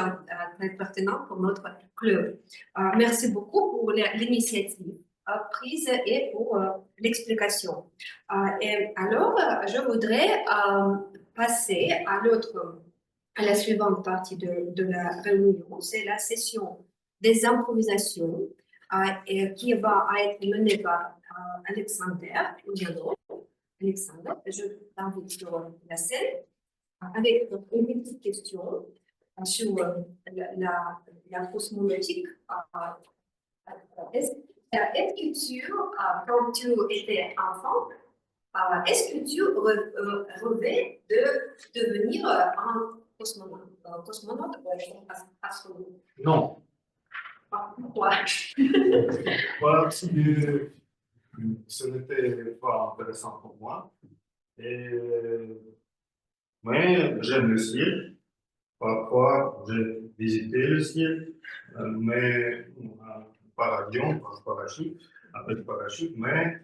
pertinente pour notre club. Merci beaucoup pour l'initiative prise et pour l'explication. Et alors, je voudrais passer à la suivante partie de la réunion. C'est la session des improvisations qui va être menée par Alexander. Alexandre, je t'invite sur la scène avec une petite question sur la cosmologie. Est-ce que quand tu étais enfant, est-ce que tu rêvais de devenir un cosmonaute astronaute? Non. Pourquoi? Parce que ce n'était pas intéressant pour moi. Mais j'aime le ciel. Parfois, j'ai visité le ciel, mais par avion, par parachute, avec parachute, mais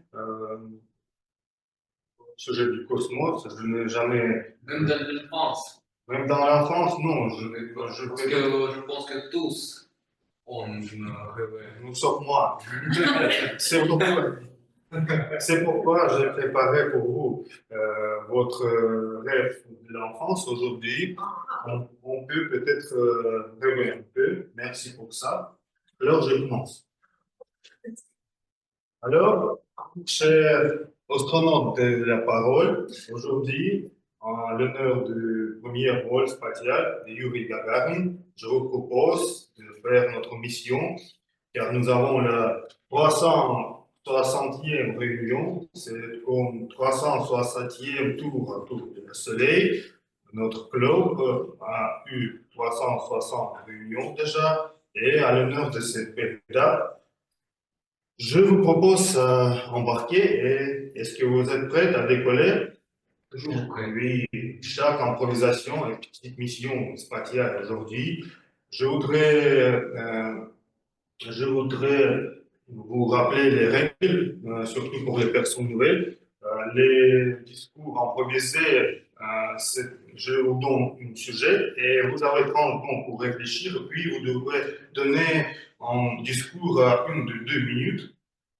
au sujet du cosmos, je n'ai jamais. Même dans l'enfance. Même dans l'enfance, non. Parce que je pense que tous ont rêvé. Nous sommes moi. C'est pourquoi j'ai préparé pour vous votre rêve de l'enfance aujourd'hui. On peut peut-être rêver un peu. Merci pour ça. Alors, je commence. Alors, cher astronaute de la parole, aujourd'hui, en l'honneur du premier vol spatial de Yuri Gagarin, je vous propose de faire notre mission, car nous avons la 360e réunion, c'est comme 360e tour autour du Soleil. Notre club a eu 360 réunions déjà, et à l'honneur de cette date, je vous propose d'embarquer. Et est-ce que vous êtes prêts à décoller? Toujours prêt. Oui, chaque improvisation est une petite mission spatiale aujourd'hui. Je voudrais vous rappeler les règles, surtout pour les personnes nouvelles. Les discours improvisés, je vous donne un sujet et vous avez 30 temps pour réfléchir, puis vous devrez donner un discours à 1 de 2 minutes,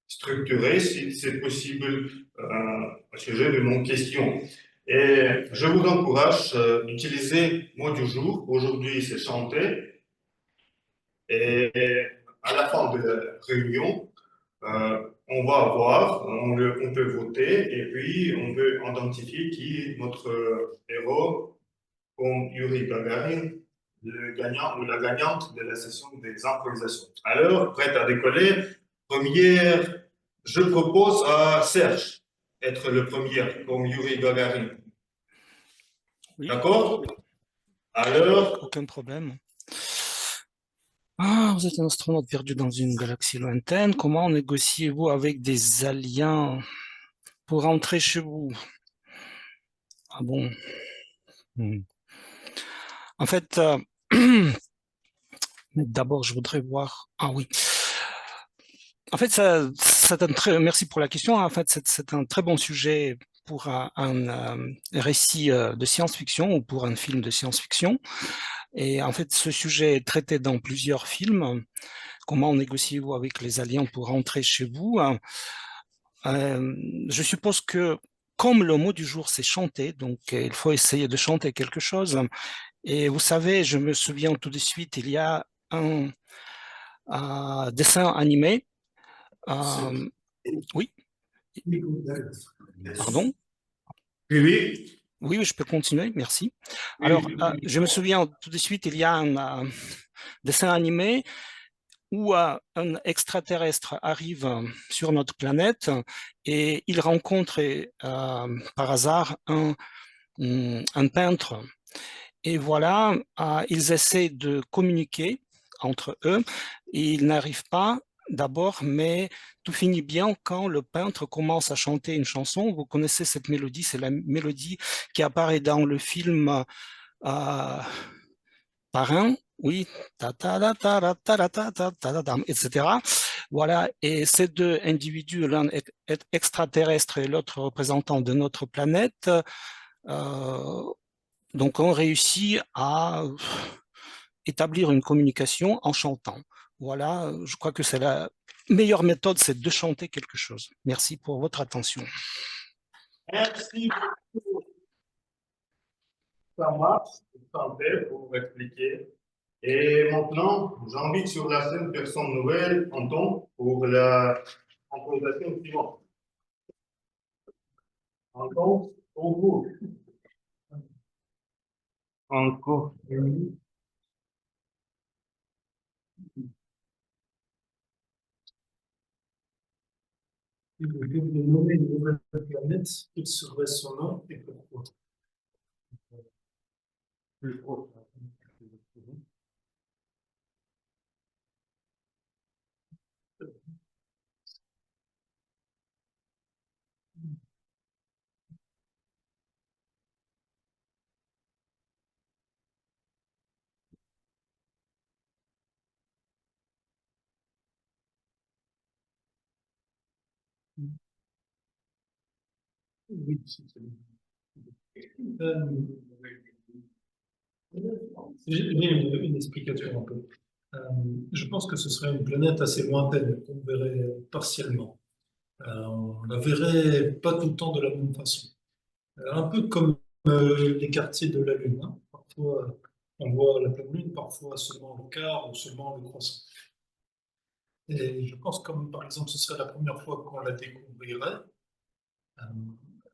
structuré si c'est possible, au sujet de mon question. Et je vous encourage d'utiliser le mot du jour. Aujourd'hui, c'est chanter. Et à la fin de la réunion, on va voir, on peut voter et puis on peut identifier qui est notre héros comme Yuri Gagarin, le gagnant ou la gagnante de la session des improvisations. Alors, prête à décoller, première, je propose à Serge être le premier comme Yuri Gagarin. Oui. D'accord? Alors, aucun problème. Ah, vous êtes un astronaute perdu dans une galaxie lointaine. Comment négociez-vous avec des aliens pour rentrer chez vous? Ah bon? En fait, d'abord, je voudrais voir. Ah oui. En fait, merci pour la question. En fait, c'est un très bon sujet pour un récit de science-fiction ou pour un film de science-fiction. Et en fait, ce sujet est traité dans plusieurs films. Comment négociez-vous avec les aliens pour rentrer chez vous? Je suppose que, comme le mot du jour, c'est chanter, donc il faut essayer de chanter quelque chose. Et vous savez, je me souviens tout de suite, il y a un dessin animé. Oui. Pardon? Oui. Oui, je peux continuer, merci. Alors, je me souviens tout de suite, il y a un dessin animé où un extraterrestre arrive sur notre planète et il rencontre par hasard un peintre. Et voilà, ils essaient de communiquer entre eux et ils n'arrivent pas d'abord, mais tout finit bien quand le peintre commence à chanter une chanson. Vous connaissez cette mélodie, c'est la mélodie qui apparaît dans le film Parrain, oui, etc. Voilà, et ces deux individus, l'un extraterrestre et l'autre représentant de notre planète, donc ont réussi à établir une communication en chantant. Voilà, je crois que c'est la meilleure méthode, c'est de chanter quelque chose. Merci pour votre attention. Merci beaucoup. Ça marche, santé pour expliquer. Et maintenant, j'invite sur la scène personne nouvelle, Anton, pour la improvisation suivante. Anton, pour vous. Encore. Si vous deviez nommer une nouvelle planète, quel serait son nom et pourquoi? Plus proche. Oui, j'ai une explication un peu. Je pense que ce serait une planète assez lointaine qu'on verrait partiellement. On la verrait pas tout le temps de la même façon. Un peu comme les quartiers de la Lune, hein. Parfois, on voit la pleine Lune, parfois seulement le quart ou seulement le croissant. Et je pense comme par exemple ce serait la première fois qu'on la découvrirait,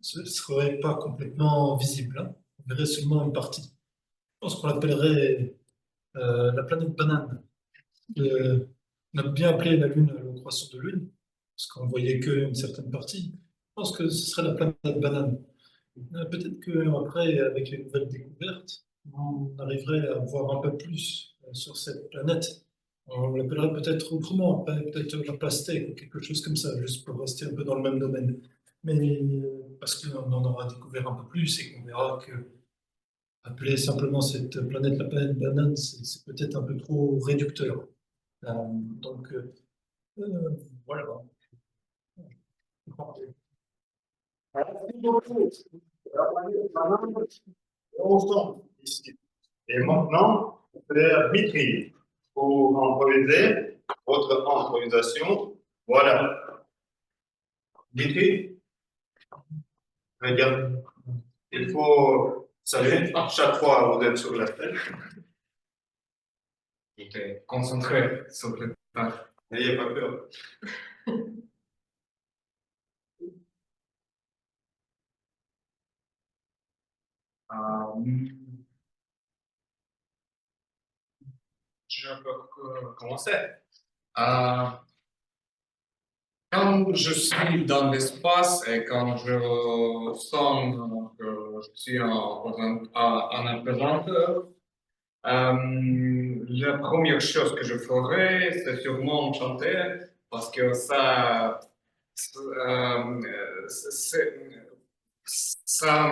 ce ne serait pas complètement visible, hein. On verrait seulement une partie. Je pense qu'on l'appellerait la planète banane. On a bien appelé la Lune le croissant de Lune, parce qu'on voyait qu'une certaine partie. Je pense que ce serait la planète banane. Peut-être qu'après, avec les nouvelles découvertes, on arriverait à voir un peu plus sur cette planète. On l'appellerait peut-être autrement, peut-être la pastèque ou quelque chose comme ça, juste pour rester un peu dans le même domaine. Mais parce qu'on en aura découvert un peu plus et qu'on verra que appeler simplement cette planète la planète banane, c'est peut-être un peu trop réducteur. Donc, voilà. Merci beaucoup. Ensemble ici. Et maintenant, Frère Dmitri, pour improviser votre improvisation. Voilà. Dmitri, regarde. Il faut savoir, à chaque fois que vous êtes sur la scène. J'étais concentré sur le tâche. N'ayez pas peur. Je peux commencer. Quand je suis dans l'espace et quand je sens que je suis un apesanteur, la première chose que je ferai, c'est sûrement chanter parce que ça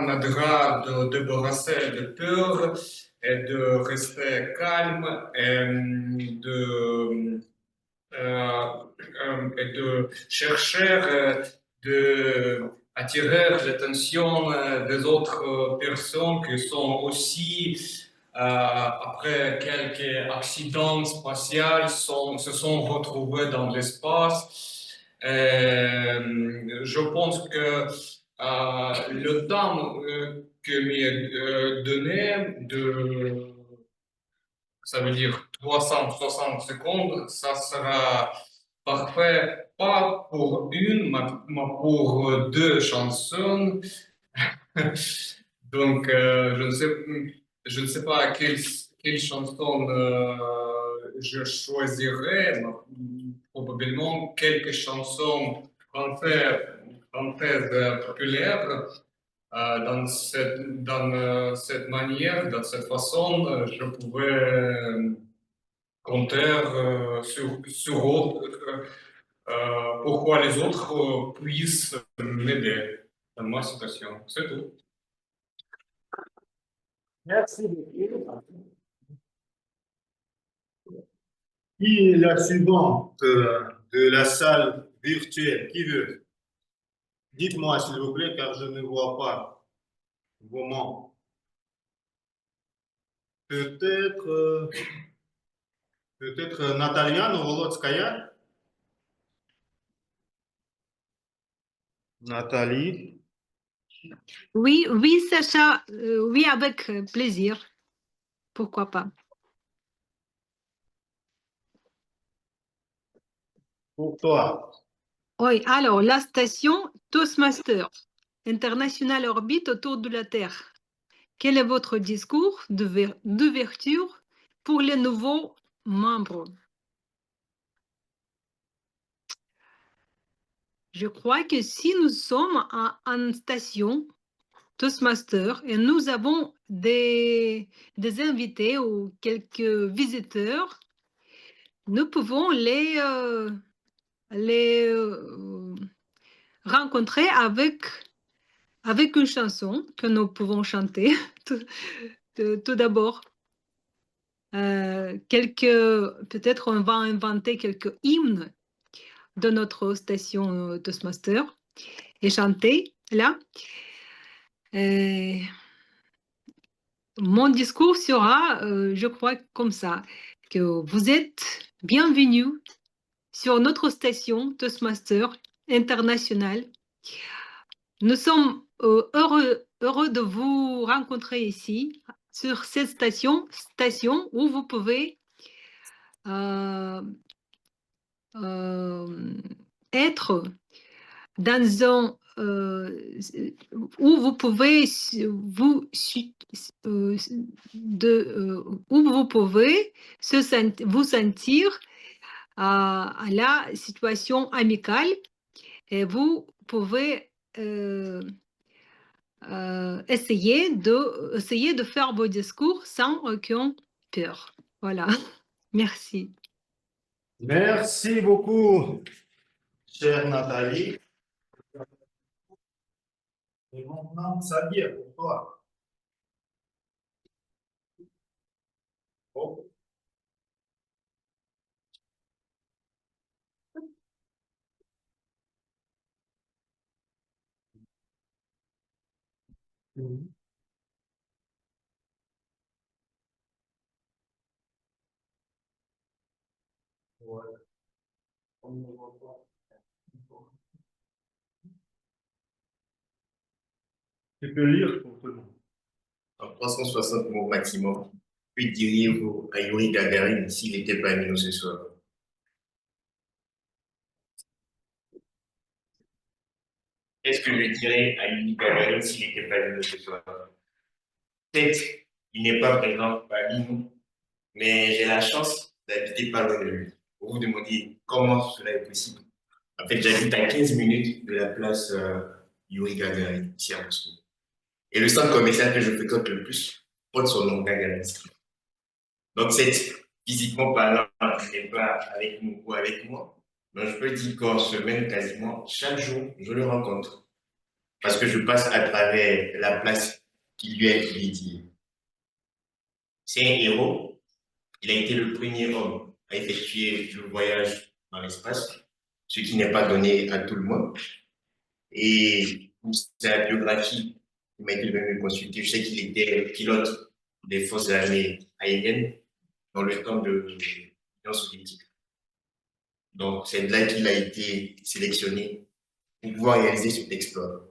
m'aidera de débarrasser de peur et de rester calme et de chercher d'attirer l'attention des autres personnes qui sont aussi, après quelques accidents spatiaux, se sont retrouvés dans l'espace. Je pense que le temps que m'est donné ça veut dire 360 secondes, ça sera parfait, pas pour une, mais pour deux chansons. Donc, je ne sais pas quelle quelle chanson je choisirais? Probablement quelques chansons françaises populaires. Dans cette manière, dans cette façon, je pouvais compter sur autres, pourquoi les autres puissent m'aider dans ma situation. C'est tout. Merci beaucoup. Qui est la suivante de la salle virtuelle? Qui veut? Dites-moi s'il vous plaît, car je ne vois pas vos mains. Peut-être Natalia Novolodskaya? Nathalie? Oui, oui, Sacha, oui, avec plaisir. Pourquoi pas? Pour toi. Oui, alors, la station Toastmaster, International Orbite autour de la Terre. Quel est votre discours d'ouverture pour les nouveaux membres? Je crois que si nous sommes en station Toastmaster et nous avons des invités ou quelques visiteurs, nous pouvons les rencontrer avec une chanson que nous pouvons chanter tout d'abord. Peut-être on va inventer quelques hymnes de notre station Toastmaster et chanter là. Mon discours sera, je crois, comme ça, que vous êtes bienvenus sur notre station Toastmaster International. Nous sommes heureux de vous rencontrer ici, sur cette station où vous pouvez être dans un où vous pouvez vous sentir à la situation amicale et vous pouvez essayer de faire vos discours sans aucune peur. Voilà. Merci. Merci beaucoup, chère Nathalie. Et maintenant, Sabir, pour toi. Oh. Ouais. Tu peux lire pour tout le monde. En 360 mots maximum, puis diriez-vous à Yuri Gagarin s'il n'était pas avec nous ce soir? Qu'est-ce que je dirais à Yuri Gagarin s'il n'était pas avec nous ce soir? Peut-être il n'est pas présent parmi nous, mais j'ai la chance d'habiter pas loin de lui. Vous vous demandez comment cela est possible. En fait, j'habite à 15 minutes de la place Yuri Gagarin, ici à Moscou. Et le centre commercial que je fréquente le plus porte son nom, Gagarin. Donc, physiquement parlant, il n'est pas avec nous ou avec moi. Donc, je peux dire qu'en semaine, quasiment chaque jour, je le rencontre. Parce que je passe à travers la place qui lui a été dédiée. C'est un héros. Il a été le premier homme à effectuer le voyage dans l'espace, ce qui n'est pas donné à tout le monde. Et pour sa biographie, il m'a été venu consulter. Je sais qu'il était pilote des forces armées aériennes dans le temps de l'Union soviétique. Donc, c'est de là qu'il a été sélectionné pour pouvoir réaliser cet exploit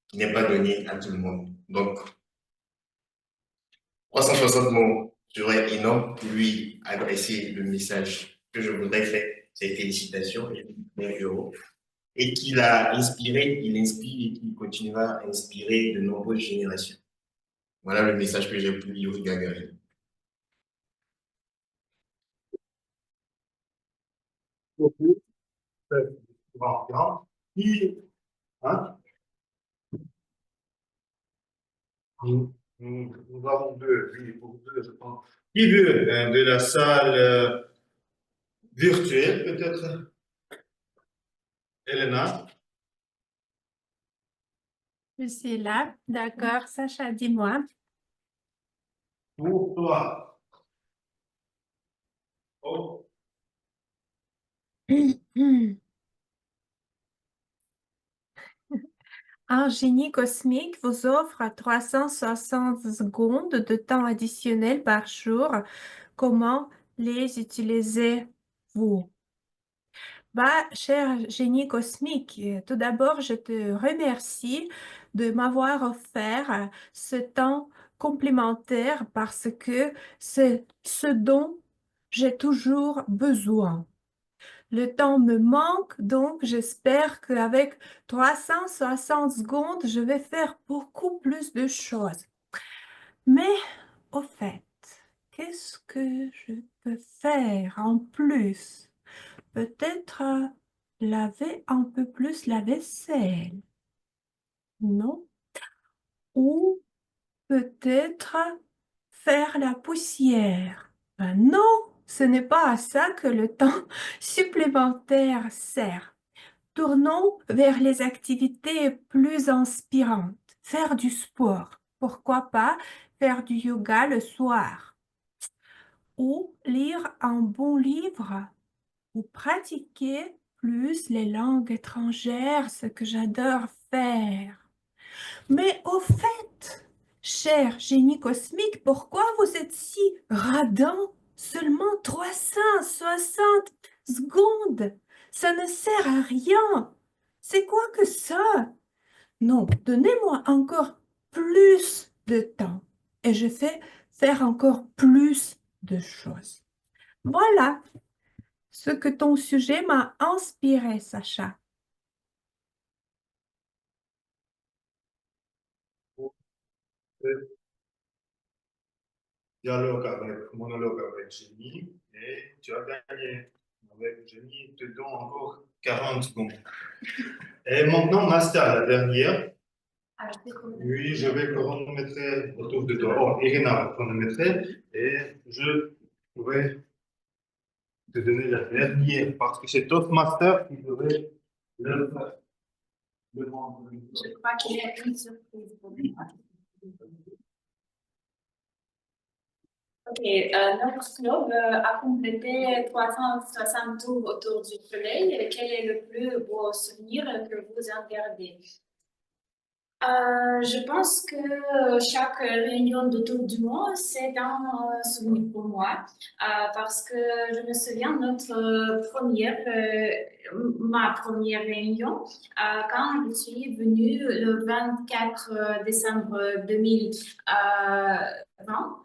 qui n'est pas donné à tout le monde. Donc, 360 mots serait énorme pour lui adresser le message que je voudrais faire, c'est félicitations et qu'il a inspiré, il inspire et qu'il continuera à inspirer de nombreuses générations. Voilà le message que j'ai pour Yuri Gagarin. Hein? Nous avons deux, oui, pour deux, je pense. Qui veut de la salle virtuelle, peut-être? Elena? Je suis là. D'accord. Sacha, dis-moi. Pour toi. Oh. Un génie cosmique vous offre 360 secondes de temps additionnel par jour. Comment les utilisez-vous? Bah, cher génie cosmique, tout d'abord, je te remercie de m'avoir offert ce temps complémentaire parce que c'est ce dont j'ai toujours besoin. Le temps me manque, donc j'espère qu'avec 360 secondes, je vais faire beaucoup plus de choses. Mais, au fait, qu'est-ce que je peux faire en plus? Peut-être laver un peu plus la vaisselle, non? Ou peut-être faire la poussière. Ben non, ce n'est pas à ça que le temps supplémentaire sert. Tournons vers les activités plus inspirantes. Faire du sport. Pourquoi pas faire du yoga le soir? Ou lire un bon livre. Ou pratiquer plus les langues étrangères, ce que j'adore faire. Mais au fait, cher génie cosmique, pourquoi vous êtes si radin? Seulement 360 secondes. Ça ne sert à rien. C'est quoi que ça? Non, donnez-moi encore plus de temps et je fais faire encore plus de choses. Voilà ce que ton sujet m'a inspiré, Sacha. Monologue avec Jenny et tu as gagné. Avec Jenny, te donne encore 40 secondes. Et maintenant, Nastia, la dernière. Oui, je vais chronométrer autour de toi. Oh, Irina va chronométrer et je vais te donner la dernière parce que c'est Toastmaster qui devrait le faire. Je crois qu'il y a une surprise pour moi. Ok, notre club a complété 360 tours autour du soleil. Quel est le plus beau souvenir que vous en gardez? Je pense que chaque réunion d'autour du monde, c'est un souvenir pour moi, parce que je me souviens ma première réunion, quand je suis venue le 24 décembre 2020,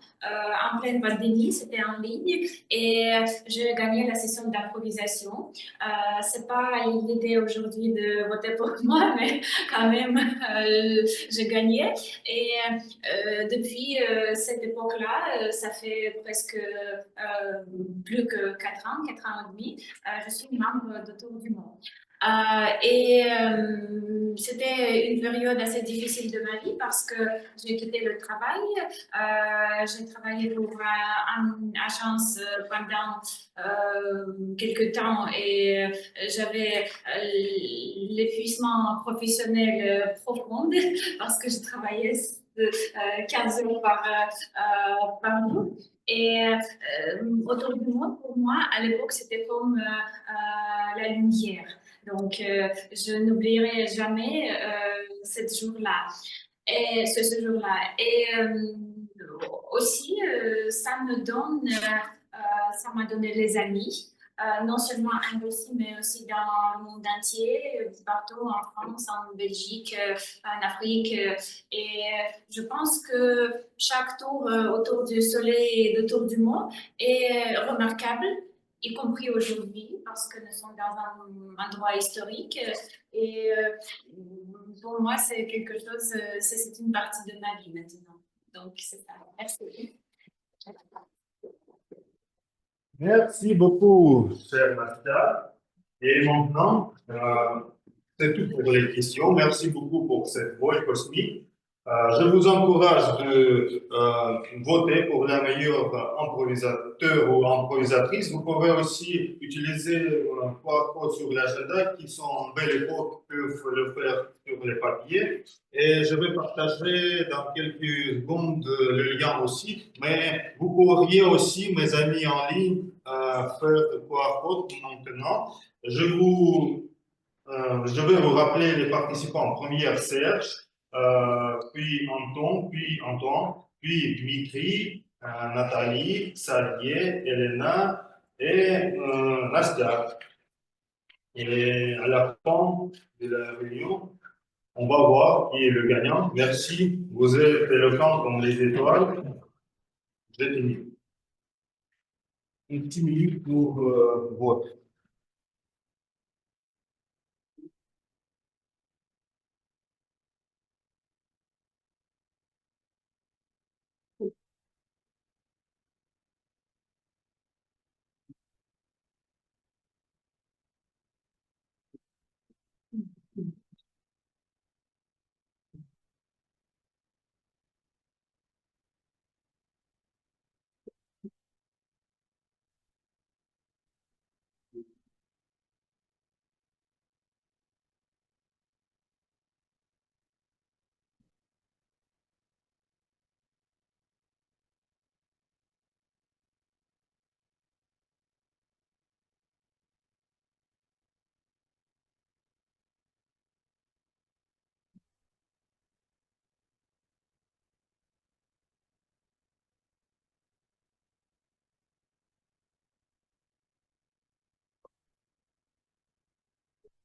en pleine pandémie, c'était en ligne, et j'ai gagné la session d'improvisation. C'est pas l'idée aujourd'hui de voter pour moi, mais quand même, j'ai gagné. Et depuis cette époque-là, ça fait presque plus que 4 ans, 4 ans et demi, je suis membre d'Autour du Monde. C'était une période assez difficile de ma vie parce que j'ai quitté le travail. J'ai travaillé pour une agence pendant quelques temps et j'avais l'épuisement professionnel profond parce que je travaillais 15 heures par jour. Et Autour du monde, pour moi, à l'époque, c'était comme la lumière. Donc, je n'oublierai jamais ce jour-là. Ce jour-là. Et aussi, ça m'a donné les amis. Non seulement en Russie, mais aussi dans le monde entier, partout en France, en Belgique, en Afrique. Et je pense que chaque tour autour du soleil et autour du monde est remarquable, y compris aujourd'hui, parce que nous sommes dans un endroit historique. Et pour moi, c'est quelque chose, c'est une partie de ma vie maintenant. Donc, c'est ça. Merci. Merci beaucoup, cher Nastia. Et maintenant, c'est tout pour les questions. Merci beaucoup pour cette voix cosmique. Je vous encourage de voter pour la meilleure improvisateur ou improvisatrice. Vous pouvez aussi utiliser trois codes sur l'agenda qui sont en belle époque, peuvent le faire sur les papiers. Et je vais partager dans quelques secondes le lien aussi. Mais vous pourriez aussi, mes amis en ligne, faire trois codes maintenant. Je vais vous rappeler les participants. En première, Serge, puis Antoine, puis Dmitri, Nathalie, Xavier, Elena et Nastia. Et à la fin de la réunion, on va voir qui est le gagnant. Merci, vous êtes éloquents comme les étoiles. J'ai fini. Une petite minute pour voter.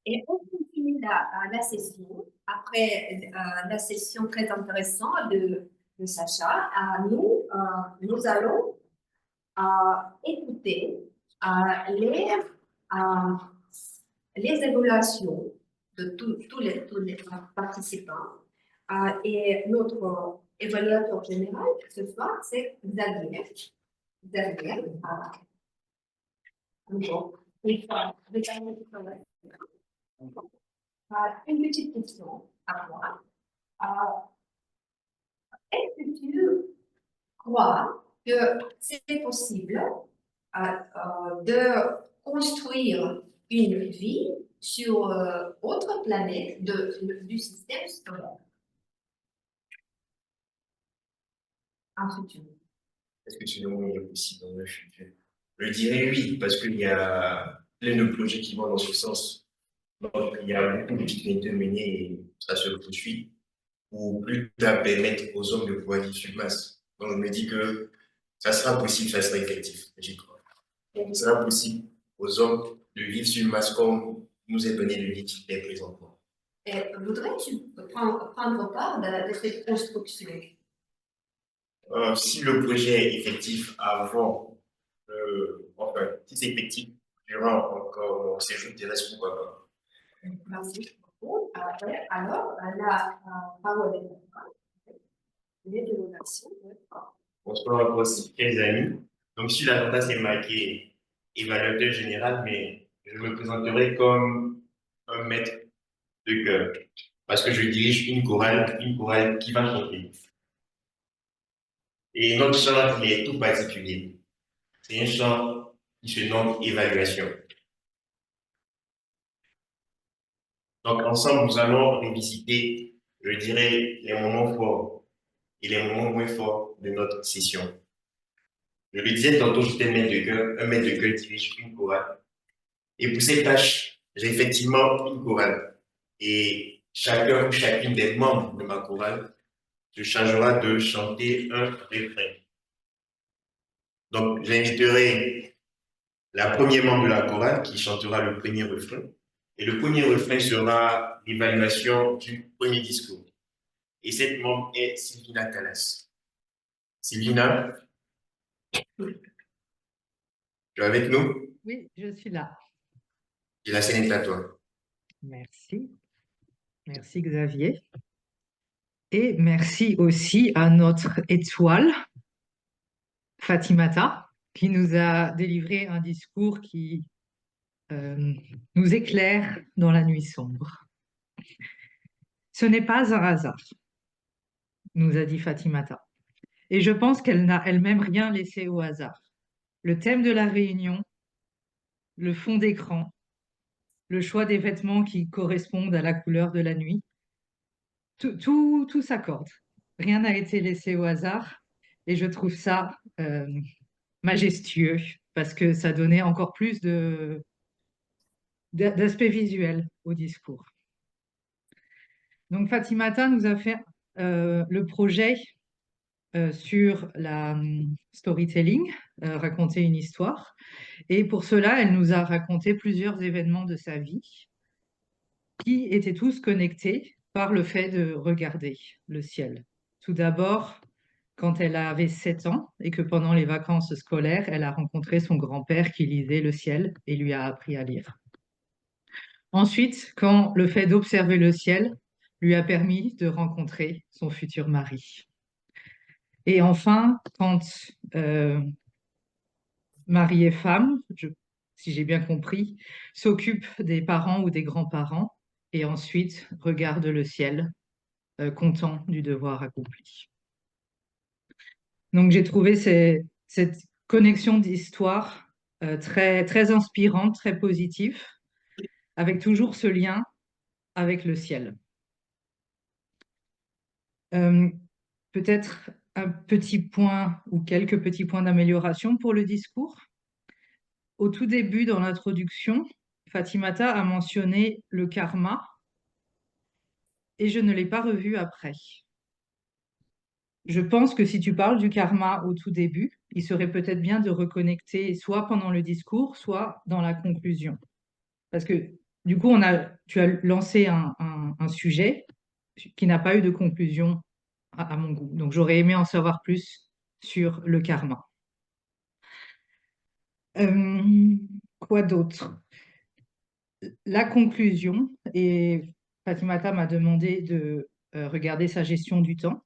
Et on continue la session. Après la session très intéressante de Sacha, nous allons écouter les évaluations de tous les participants. Et notre évaluateur général ce soir, c'est Xavier. Une petite question à moi. Est-ce que tu crois que c'est possible de construire une vie sur autre planète du système solaire? Un futur. Est-ce que tu nous est possible dans le futur? Je dirais oui, parce qu'il y a plein de projets qui vont dans ce sens. Donc, il y a beaucoup de activités menées et ça se poursuit pour plus tard permettre aux hommes de pouvoir vivre sur Mars. Donc, je me dis que ça sera possible, ça sera effectif, j'y crois. Donc, il sera possible aux hommes de vivre sur Mars comme nous est donné le vivre dès présentement. Et voudrais-tu prendre part de cette construction? Si le projet est effectif avant, enfin, si c'est effectif durant encore mon séjour terrestre, pourquoi pas? Merci beaucoup. Alors, la parole est à les délégations. Bonsoir aussi, chers amis. Donc, sur l'agenda, c'est marqué évaluateur général, mais je me présenterai comme un maître de chœur, parce que je dirige une chorale qui va chanter. Et notre chant, il est tout particulier. C'est un chant qui se nomme évaluation. Donc, ensemble, nous allons revisiter, je dirais, les moments forts et les moments moins forts de notre session. Je le disais tantôt, j'étais un maître de chœur dirige une chorale. Et pour cette tâche, j'ai effectivement une chorale. Et chacun ou chacune des membres de ma chorale se chargera de chanter un refrain. Donc, j'inviterai la première membre de la chorale qui chantera le premier refrain. Et le premier refrain sera l'évaluation du premier discours. Et cette membre est Sylvina Calas. Sylvina, tu es avec nous? Oui, je suis là. Et la scène est à toi. Merci. Merci Xavier. Et merci aussi à notre étoile, Fatimata, qui nous a délivré un discours qui nous éclaire dans la nuit sombre. Ce n'est pas un hasard, nous a dit Fatimata. Et je pense qu'elle n'a elle-même rien laissé au hasard. Le thème de la réunion, le fond d'écran, le choix des vêtements qui correspondent à la couleur de la nuit, tout s'accorde. Rien n'a été laissé au hasard et je trouve ça majestueux parce que ça donnait encore plus d'aspect visuel au discours. Donc Fatimata nous a fait le projet sur la storytelling, raconter une histoire. Et pour cela, elle nous a raconté plusieurs événements de sa vie qui étaient tous connectés par le fait de regarder le ciel. Tout d'abord, quand elle avait 7 ans et que pendant les vacances scolaires, elle a rencontré son grand-père qui lisait le ciel et lui a appris à lire. Ensuite, quand le fait d'observer le ciel lui a permis de rencontrer son futur mari. Et enfin, quand mari et femme, si j'ai bien compris, s'occupent des parents ou des grands-parents et ensuite regardent le ciel, contents du devoir accompli. Donc j'ai trouvé cette connexion d'histoire très, très inspirante, très positive, avec toujours ce lien avec le ciel. Peut-être un petit point ou quelques petits points d'amélioration pour le discours. Au tout début, dans l'introduction, Fatimata a mentionné le karma et je ne l'ai pas revu après. Je pense que si tu parles du karma au tout début, il serait peut-être bien de reconnecter soit pendant le discours, soit dans la conclusion. Parce que du coup, tu as lancé un sujet qui n'a pas eu de conclusion à mon goût. Donc j'aurais aimé en savoir plus sur le karma. Quoi d'autre? La conclusion, et Fatimata m'a demandé de regarder sa gestion du temps.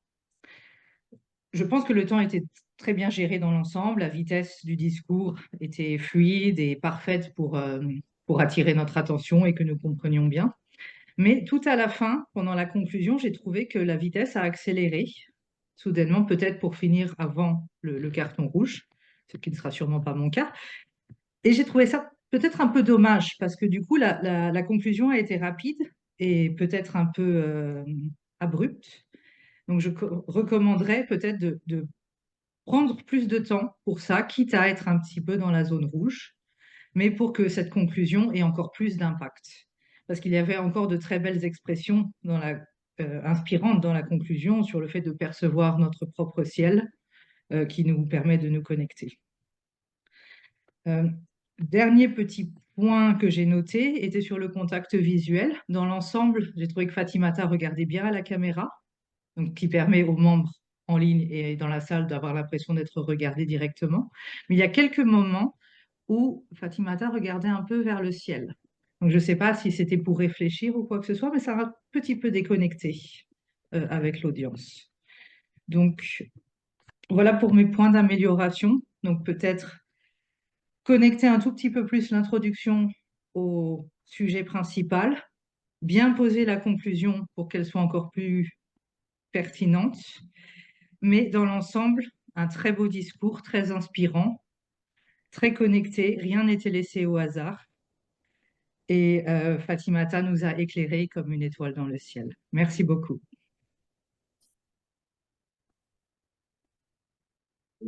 Je pense que le temps était très bien géré dans l'ensemble, la vitesse du discours était fluide et parfaite pour attirer notre attention et que nous comprenions bien. Mais tout à la fin, pendant la conclusion, j'ai trouvé que la vitesse a accéléré, soudainement, peut-être pour finir avant le carton rouge, ce qui ne sera sûrement pas mon cas. Et j'ai trouvé ça peut-être un peu dommage, parce que du coup, la conclusion a été rapide et peut-être un peu abrupte. Donc, je recommanderais peut-être de prendre plus de temps pour ça, quitte à être un petit peu dans la zone rouge, mais pour que cette conclusion ait encore plus d'impact. Parce qu'il y avait encore de très belles expressions inspirantes dans la conclusion sur le fait de percevoir notre propre ciel qui nous permet de nous connecter. Dernier petit point que j'ai noté était sur le contact visuel. Dans l'ensemble, j'ai trouvé que Fatimata regardait bien à la caméra, donc qui permet aux membres en ligne et dans la salle d'avoir l'impression d'être regardés directement. Mais il y a quelques moments où Fatimata regardait un peu vers le ciel. Donc je ne sais pas si c'était pour réfléchir ou quoi que ce soit, mais ça a un petit peu déconnecté avec l'audience. Donc voilà pour mes points d'amélioration. Donc peut-être connecter un tout petit peu plus l'introduction au sujet principal, bien poser la conclusion pour qu'elle soit encore plus pertinente, mais dans l'ensemble, un très beau discours, très inspirant, très connecté, rien n'était laissé au hasard. Et Fatimata nous a éclairés comme une étoile dans le ciel. Merci beaucoup.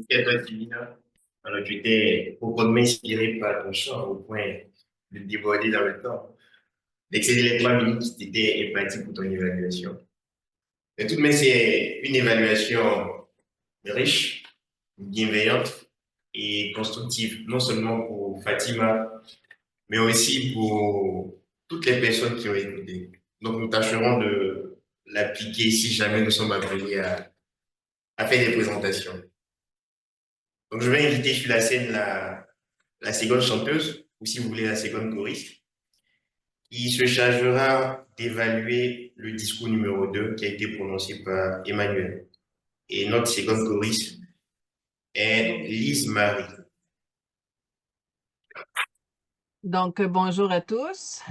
Et toi, Timina, alors tu étais profondément inspiré par ton chant au point de déborder dans le temps. D'excéder les 3 minutes qui t'étaient imparties pour ton évaluation. Mais tout de même, c'est une évaluation riche, bienveillante et constructive, non seulement pour Fatima, mais aussi pour toutes les personnes qui ont écouté. Donc, nous tâcherons de l'appliquer si jamais nous sommes appelés à faire des présentations. Donc, je vais inviter sur la scène la seconde chanteuse, ou si vous voulez, la seconde choriste, qui se chargera d'évaluer le discours numéro 2 qui a été prononcé par Emmanuel. Et notre seconde choriste est Lise Marie. Donc, bonjour à tous.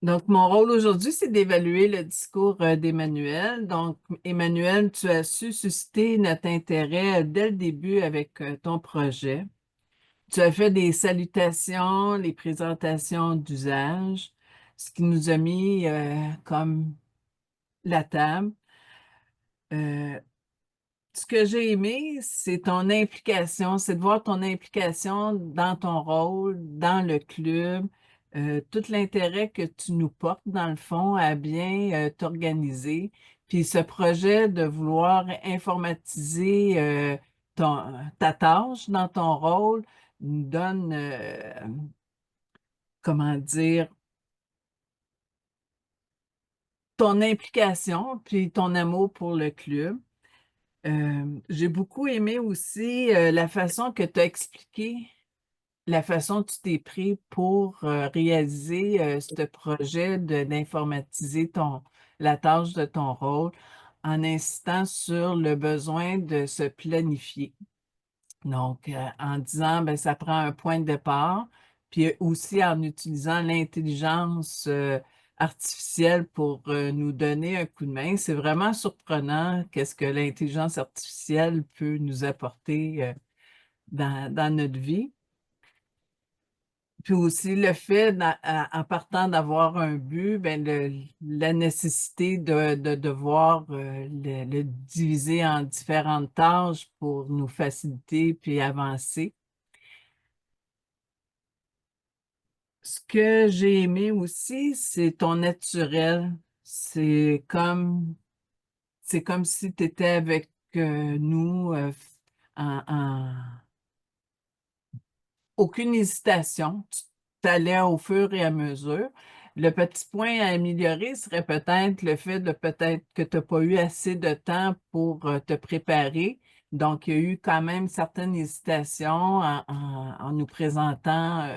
Donc, mon rôle aujourd'hui, c'est d'évaluer le discours d'Emmanuel. Donc, Emmanuel, tu as su susciter notre intérêt dès le début avec ton projet. Tu as fait des salutations, les présentations d'usage, ce qui nous a mis comme la table. Ce que j'ai aimé, c'est ton implication, c'est de voir ton implication dans ton rôle, dans le club, tout l'intérêt que tu nous portes, dans le fond, à bien t'organiser. Puis ce projet de vouloir informatiser ta tâche dans ton rôle nous donne, comment dire, ton implication, puis ton amour pour le club. J'ai beaucoup aimé aussi la façon que tu as expliqué, la façon dont tu t'es pris pour réaliser ce projet d'informatiser la tâche de ton rôle en insistant sur le besoin de se planifier. Donc, en disant, ben, ça prend un point de départ, puis aussi en utilisant l'intelligence artificielle pour nous donner un coup de main. C'est vraiment surprenant qu'est-ce que l'intelligence artificielle peut nous apporter dans notre vie. Puis aussi le fait, en partant d'avoir un but, ben la nécessité de devoir le diviser en différentes tâches pour nous faciliter puis avancer. Ce que j'ai aimé aussi, c'est ton naturel. C'est comme si tu étais avec nous aucune hésitation. Tu allais au fur et à mesure. Le petit point à améliorer serait peut-être le fait de peut-être que tu n'as pas eu assez de temps pour te préparer. Donc, il y a eu quand même certaines hésitations en nous présentant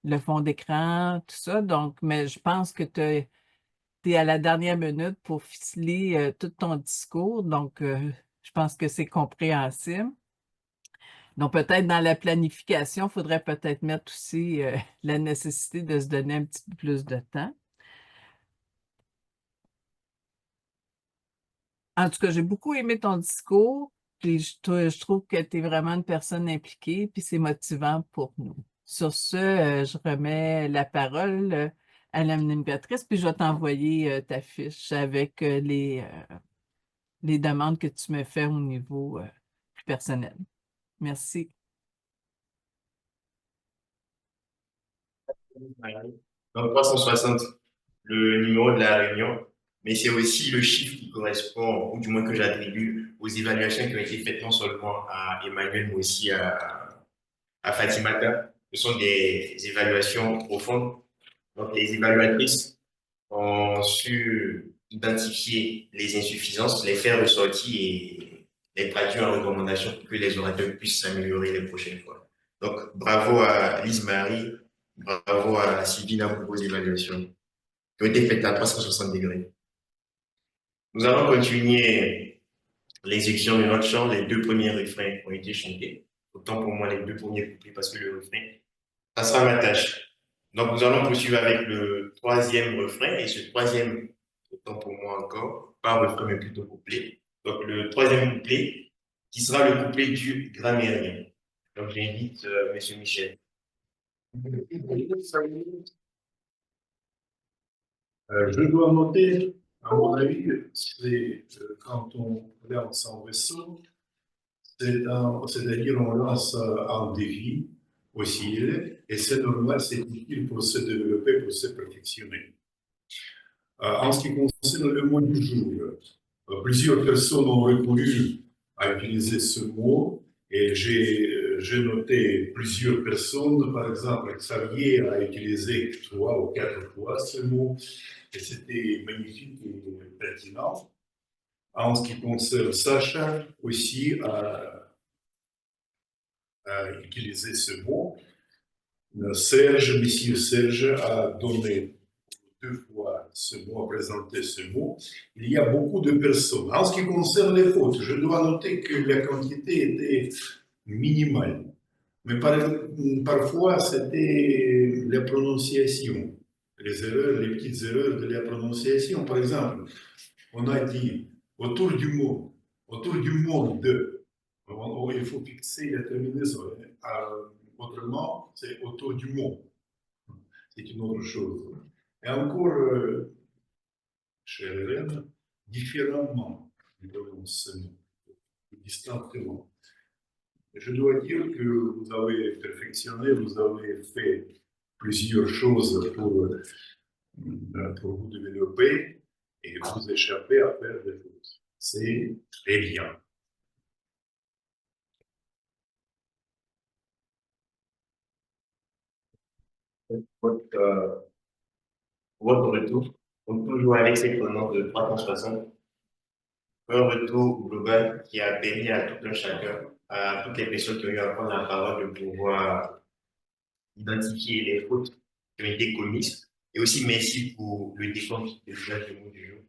le fond d'écran, tout ça. Donc, mais je pense que tu es à la dernière minute pour ficeler tout ton discours. Donc, je pense que c'est compréhensible. Donc, peut-être dans la planification, il faudrait peut-être mettre aussi la nécessité de se donner un petit peu plus de temps. En tout cas, j'ai beaucoup aimé ton discours, puis je trouve que tu es vraiment une personne impliquée, puis c'est motivant pour nous. Sur ce, je remets la parole à l'animatrice, puis je vais t'envoyer ta fiche avec les demandes que tu me fais au niveau plus personnel. Merci. Donc 360, le numéro de la réunion, mais c'est aussi le chiffre qui correspond, ou du moins que j'attribue aux évaluations qui ont été faites non seulement à Emmanuel, mais aussi à Fatimata. Ce sont des évaluations profondes. Donc les évaluatrices ont su identifier les insuffisances, les faire ressortir et les traduire en recommandations pour que les orateurs puissent s'améliorer les prochaines fois. Donc bravo à Lise-Marie, bravo à Sylvina pour vos évaluations qui ont été faites à 360 degrés. Nous allons continuer l'exécution de notre chant. Les 2 premiers refrains ont été chantés. Autant pour moi les 2 premiers couplets parce que le refrain, ça sera ma tâche. Donc nous allons poursuivre avec le 3e refrain et ce 3e, autant pour moi encore, pas refrain mais plutôt couplet. Donc le 3e couplet qui sera le couplet du grammairien. Donc j'invite M. Michel. Je dois noter, à mon avis, c'est quand on lance un vaisseau, c'est-à-dire on lance un défi aussi, et c'est normal, c'est utile pour se développer, pour se perfectionner. En ce qui concerne le mot du jour, plusieurs personnes ont recouru à utiliser ce mot, et j'ai noté plusieurs personnes, par exemple, Xavier a utilisé 3 ou 4 fois ce mot, et c'était magnifique et pertinent. En ce qui concerne Sacha aussi a utilisé ce mot. Serge, monsieur Serge a donné 2 fois ce mot, a présenté ce mot. Il y a beaucoup de personnes. En ce qui concerne les fautes, je dois noter que la quantité était minimale. Mais parfois, c'était la prononciation, les erreurs, les petites erreurs de la prononciation. Par exemple, on a dit autour du mot, autour du monde. Il faut fixer la terminaison. Autrement, c'est autour du monde. C'est une autre chose. Et encore, chez Hélène, différemment du prononcement, distinctement. Je dois dire que vous avez perfectionné, vous avez fait plusieurs choses pour vous développer et vous échapper à faire des fautes. C'est très bien. Votre retour, donc toujours avec ces pronoms de 360, un retour global qui a permis à tout un chacun, à toutes les personnes qui ont eu à prendre la parole, de pouvoir identifier les fautes qui ont été commises. Et aussi merci pour le décompte de l'usage du mot du jour.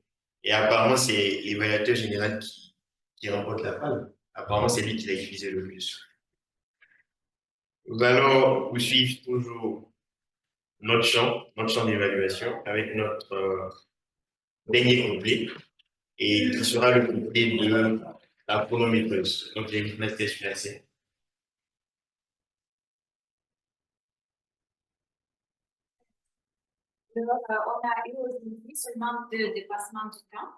Et apparemment, c'est l'évaluateur général qui remporte la palme. Apparemment, c'est lui qui l'a utilisé le plus. Nous allons poursuivre toujours notre champ d'évaluation avec notre dernier complet et qui sera le complet de la chronométreuse. Donc, j'invite Mathieu sur la scène. On a eu aujourd'hui seulement 2 dépassements du temps.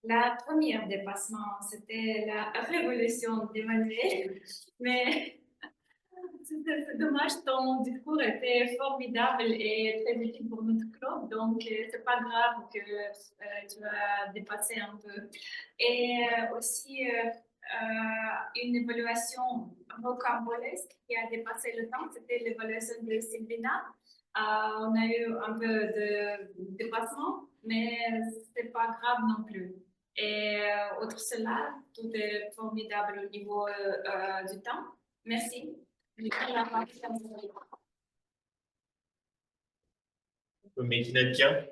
La première dépassement, c'était la révolution d'Emmanuel, mais c'est dommage, ton discours était formidable et très utile pour notre club, donc c'est pas grave que tu as dépassé un peu. Et aussi une évaluation rocambolesque qui a dépassé le temps, c'était l'évaluation de Sylvina. On a eu un peu de dépassement, mais c'est pas grave non plus. Et outre cela, tout est formidable au niveau du temps. Merci. Maintenant, tiens,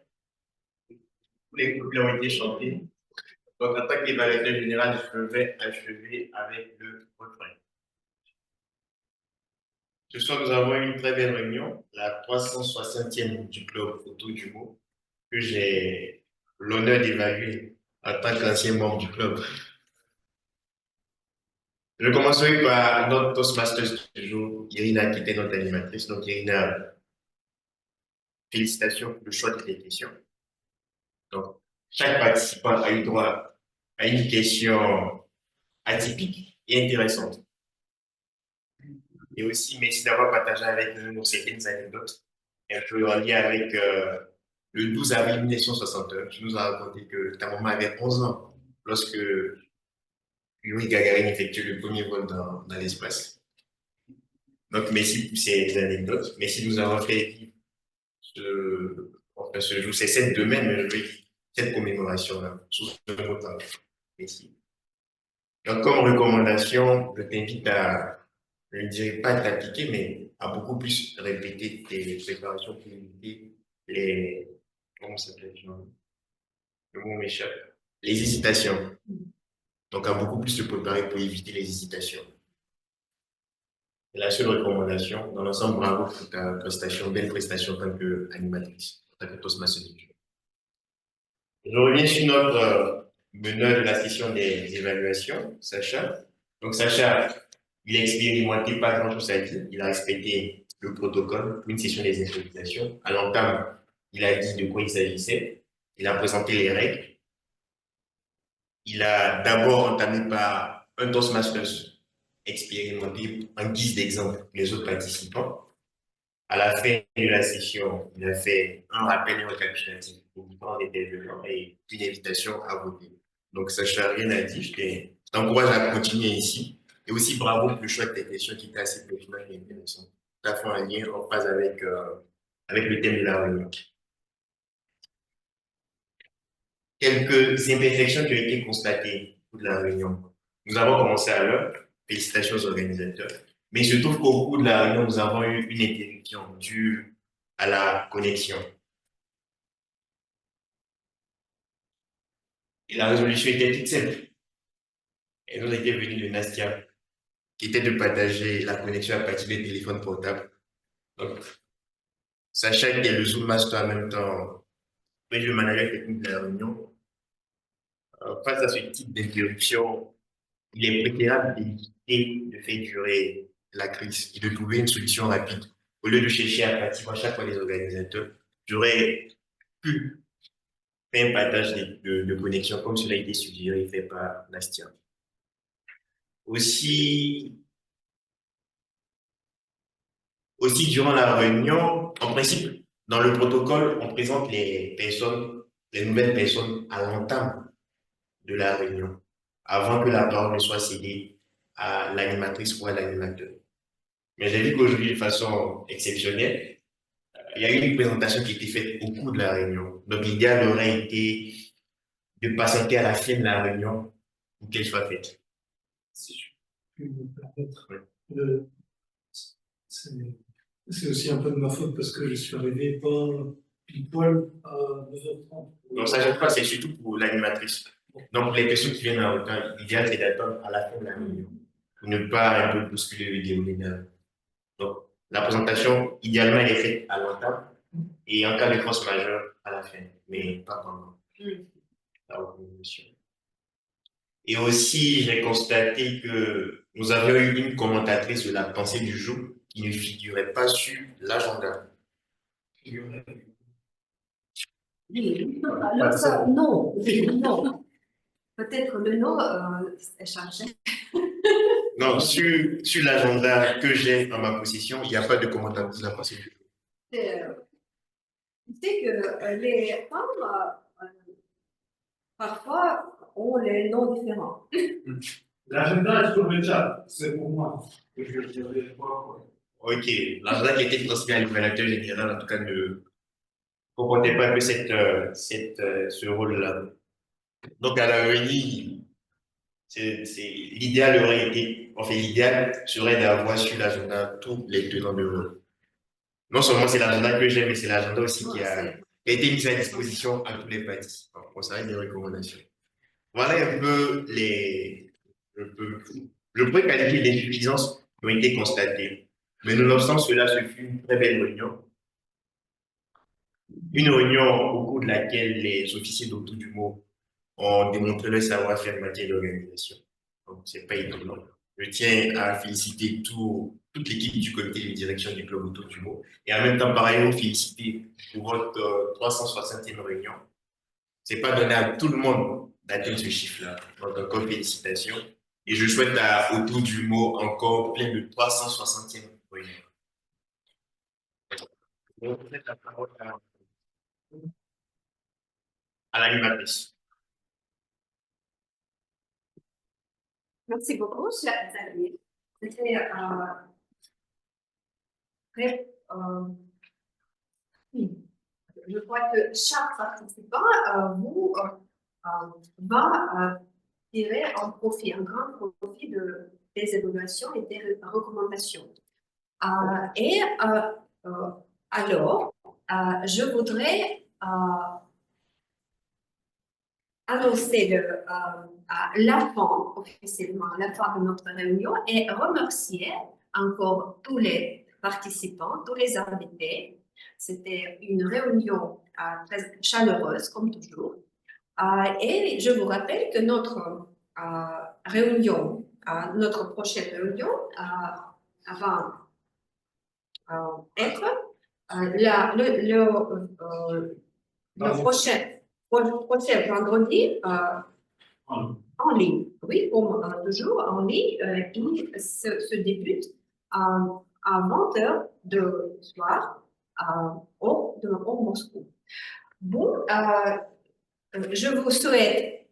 tous les couplets ont été chantés. Donc, en tant qu'évaluateur général, je vais achever avec le refrain. Ce soir, nous avons eu une très belle réunion, la 360e du club Photo du mot, que j'ai l'honneur d'évaluer en tant qu'ancien membre du club. Je commencerai par notre Toastmasters du jour, Irina, qui était notre animatrice. Donc, Irina, félicitations pour le choix de tes questions. Donc, chaque participant a eu droit à une question atypique et intéressante. Et aussi, merci d'avoir partagé avec nous certaines anecdotes. Un peu en lien avec le 12 avril 1961. Tu nous as raconté que ta maman avait 11 ans lorsque Yuri Gagarin effectue le premier vol dans l'espace. Donc, merci pour ces anecdotes. Merci de nous avoir fait vivre ce jour. C'est cette demain, mais je veux dire, cette commémoration-là, sous ce mot-là. Merci. Donc, comme recommandation, je t'invite à, je ne dirais pas t'appliquer, mais à beaucoup plus répéter tes préparations pour éviter les, comment ça s'appelle, le mot m'échappe, les hésitations. Donc, à beaucoup plus te préparer pour éviter les hésitations. Et la seule recommandation, dans l'ensemble, bravo pour ta prestation, belle prestation en tant qu'animatrice, en tant que Toastmaster. Je reviens sur notre meneur de la session des évaluations, Sacha. Donc, Sacha, il a expérimenté pas grand-chose à dire. Il a respecté le protocole pour une session des improvisations. À l'entame, il a dit de quoi il s'agissait. Il a présenté les règles. Il a d'abord entamé par un Toastmasters expérimenté en guise d'exemple pour les autres participants. À la fin de la session, il a fait un rappel et un récapitulatif aux différents intervenants et une invitation à voter. Donc, Sacha, rien à dire. Je t'encourage à continuer ici. Et aussi, bravo pour le choix de tes questions qui étaient assez pertinentes et intéressantes. Tout à fait en lien, en phase avec le thème de la réunion. Quelques imperfections qui ont été constatées au cours de la réunion. Nous avons commencé à l'heure. Félicitations aux organisateurs. Mais il se trouve qu'au cours de la réunion, nous avons eu une interruption due à la connexion. Et la résolution était toute simple. Et nous était venue de Nastia. qui était de partager la connexion à partir des téléphones portables. Donc, sachant qu'il y a le Zoom Master en même temps, et le manager technique de la réunion, face à ce type d'interruption, il est préférable d'éviter de faire durer la crise et de trouver une solution rapide. Au lieu de chercher à partir à chaque fois les organisateurs, j'aurais pu faire un partage de connexion comme cela a été suggéré et fait par Nastia. Aussi, durant la réunion, en principe, dans le protocole, on présente les nouvelles personnes à l'entame de la réunion, avant que la parole ne soit cédée à l'animatrice ou à l'animateur. Mais j'ai vu qu'aujourd'hui, de façon exceptionnelle, il y a eu une présentation qui a été faite au cours de la réunion. Donc, l'idéal aurait été de patienter à la fin de la réunion pour qu'elle soit faite. Si je puis me permettre, c'est aussi un peu de ma faute parce que je suis arrivé pas pile poil à 9h30. Donc, ça, je crois que c'est surtout pour l'animatrice. Donc, les personnes qui viennent en retard, l'idéal, c'est d'attendre à la fin de la réunion pour ne pas un peu bousculer le déroulé de la réunion. Donc, la présentation, idéalement, elle est faite à l'entame et en cas de force majeure, à la fin, mais pas pendant la recommandation. Et aussi, j'ai constaté que nous avions eu une commentatrice de la pensée du jour qui ne figurait pas sur l'agenda. Non, non. Peut-être le nom est chargé. Non, sur l'agenda que j'ai en ma possession, il n'y a pas de commentatrice de la pensée du jour. Tu sais que les femmes, parfois, ont les noms différents. L'agenda est sur le chat, c'est pour moi. Ok, l'agenda qui a été transmis à l'évaluateur général, en tout cas, ne comportait pas un peu ce rôle-là. Donc, à l'avenir, l'idéal aurait été, enfin, l'idéal serait d'avoir sur l'agenda tous les tenants de rôle. Non seulement c'est l'agenda que j'ai, mais c'est l'agenda aussi qui a été mis à disposition à tous les participants. Bon, ça va être des recommandations. Voilà un peu le point qualifié d'insuffisance qui ont été constatés. Mais nonobstant cela, ce fut une très belle réunion. Une réunion au cours de laquelle les officiers d'Auto du mot ont démontré leur savoir-faire en matière d'organisation. Donc, c'est pas étonnant. Je tiens à féliciter toute l'équipe du comité de direction du club Auto du mot et en même temps, par ailleurs, vous féliciter pour votre 360e réunion. Ce n'est pas donné à tout le monde d'atteindre ce chiffre-là. Donc, encore félicitations. Et je souhaite à Auto du mot encore plein de 360e réunion. Je vais donner la parole à l'animatrice. Merci beaucoup, chers amis. C'était très. Je crois que chaque participant va tirer un profit, un grand profit des évaluations et des recommandations. Alors, je voudrais annoncer la fin, officiellement, la fin de notre réunion et remercier encore tous les participants, tous les invités. C'était une réunion très chaleureuse, comme toujours. Et je vous rappelle que notre réunion, notre prochaine réunion va être le prochain vendredi en ligne. Oui, comme toujours en ligne, il se débute à 20h de soir au Moscou. Bon, je vous souhaite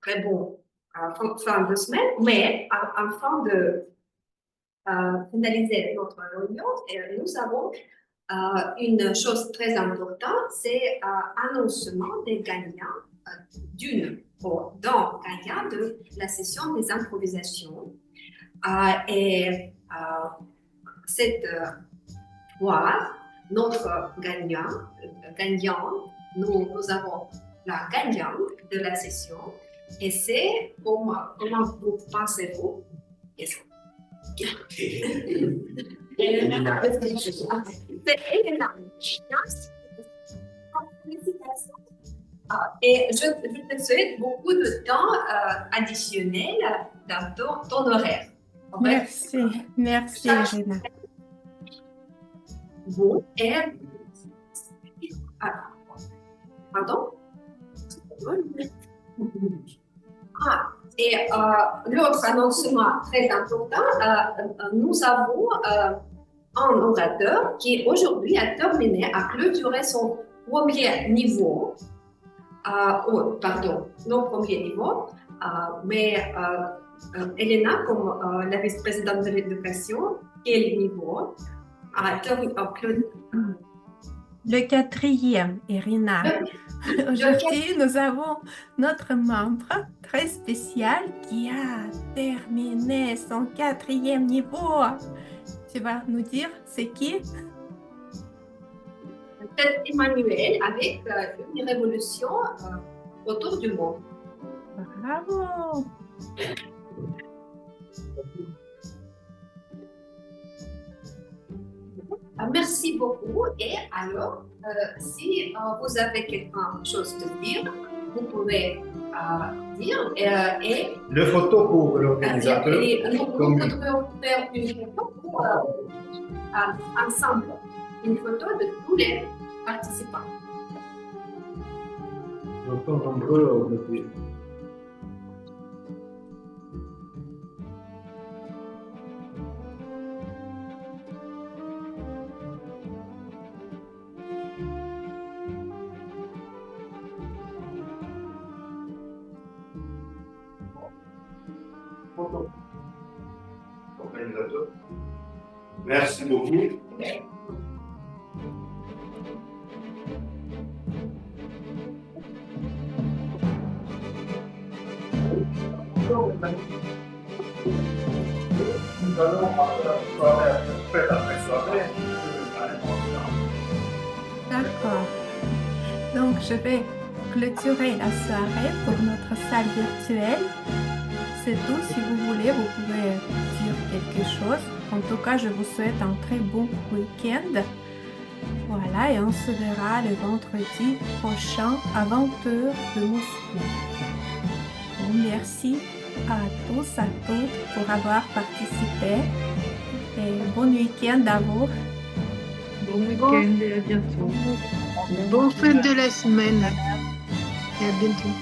très bon fin de semaine, mais afin de finaliser notre réunion, nous avons une chose très importante, c'est l'annoncement des gagnants d'un gagnant de la session des improvisations. Cette fois, notre gagnant, nous avons la gagnante de la session Et c'est, comment vous pensez-vous? C'est Elena. Félicitations. Et je te souhaite beaucoup de temps additionnel dans ton horaire. Merci, merci, Elena. Bon, et... Pardon? Et l'autre annoncement très important, nous avons un orateur qui aujourd'hui a terminé, a clôturé son premier niveau. Pardon, non premier niveau, mais Elena, comme la vice-présidente de l'éducation, quel niveau a clôturé? Le quatrième, Irina. Aujourd'hui, nous avons notre membre très spécial qui a terminé son quatrième niveau. Tu vas nous dire c'est qui? Peut-être Emmanuel avec une révolution autour du monde. Bravo! Merci beaucoup. Et alors, si vous avez quelque chose à dire, vous pouvez dire. Et Les photos pour l'organisateur. nous pouvons faire une photo pour, ensemble, une photo de tous les participants. Nous sommes nombreux aujourd'hui. Organisateur. Merci beaucoup. Nous allons faire la soirée. D'accord. Donc, je vais clôturer la soirée pour notre salle virtuelle. C'est tout. Si vous voulez, vous pouvez dire quelque chose. En tout cas, je vous souhaite un très bon week-end. Voilà, et on se verra le vendredi prochain à 20h de Moscou. Bon, merci à tous, à toutes pour avoir participé. Et bon week-end à vous. Bon week-end et à bientôt. Bonne fin de la semaine. Et à bientôt.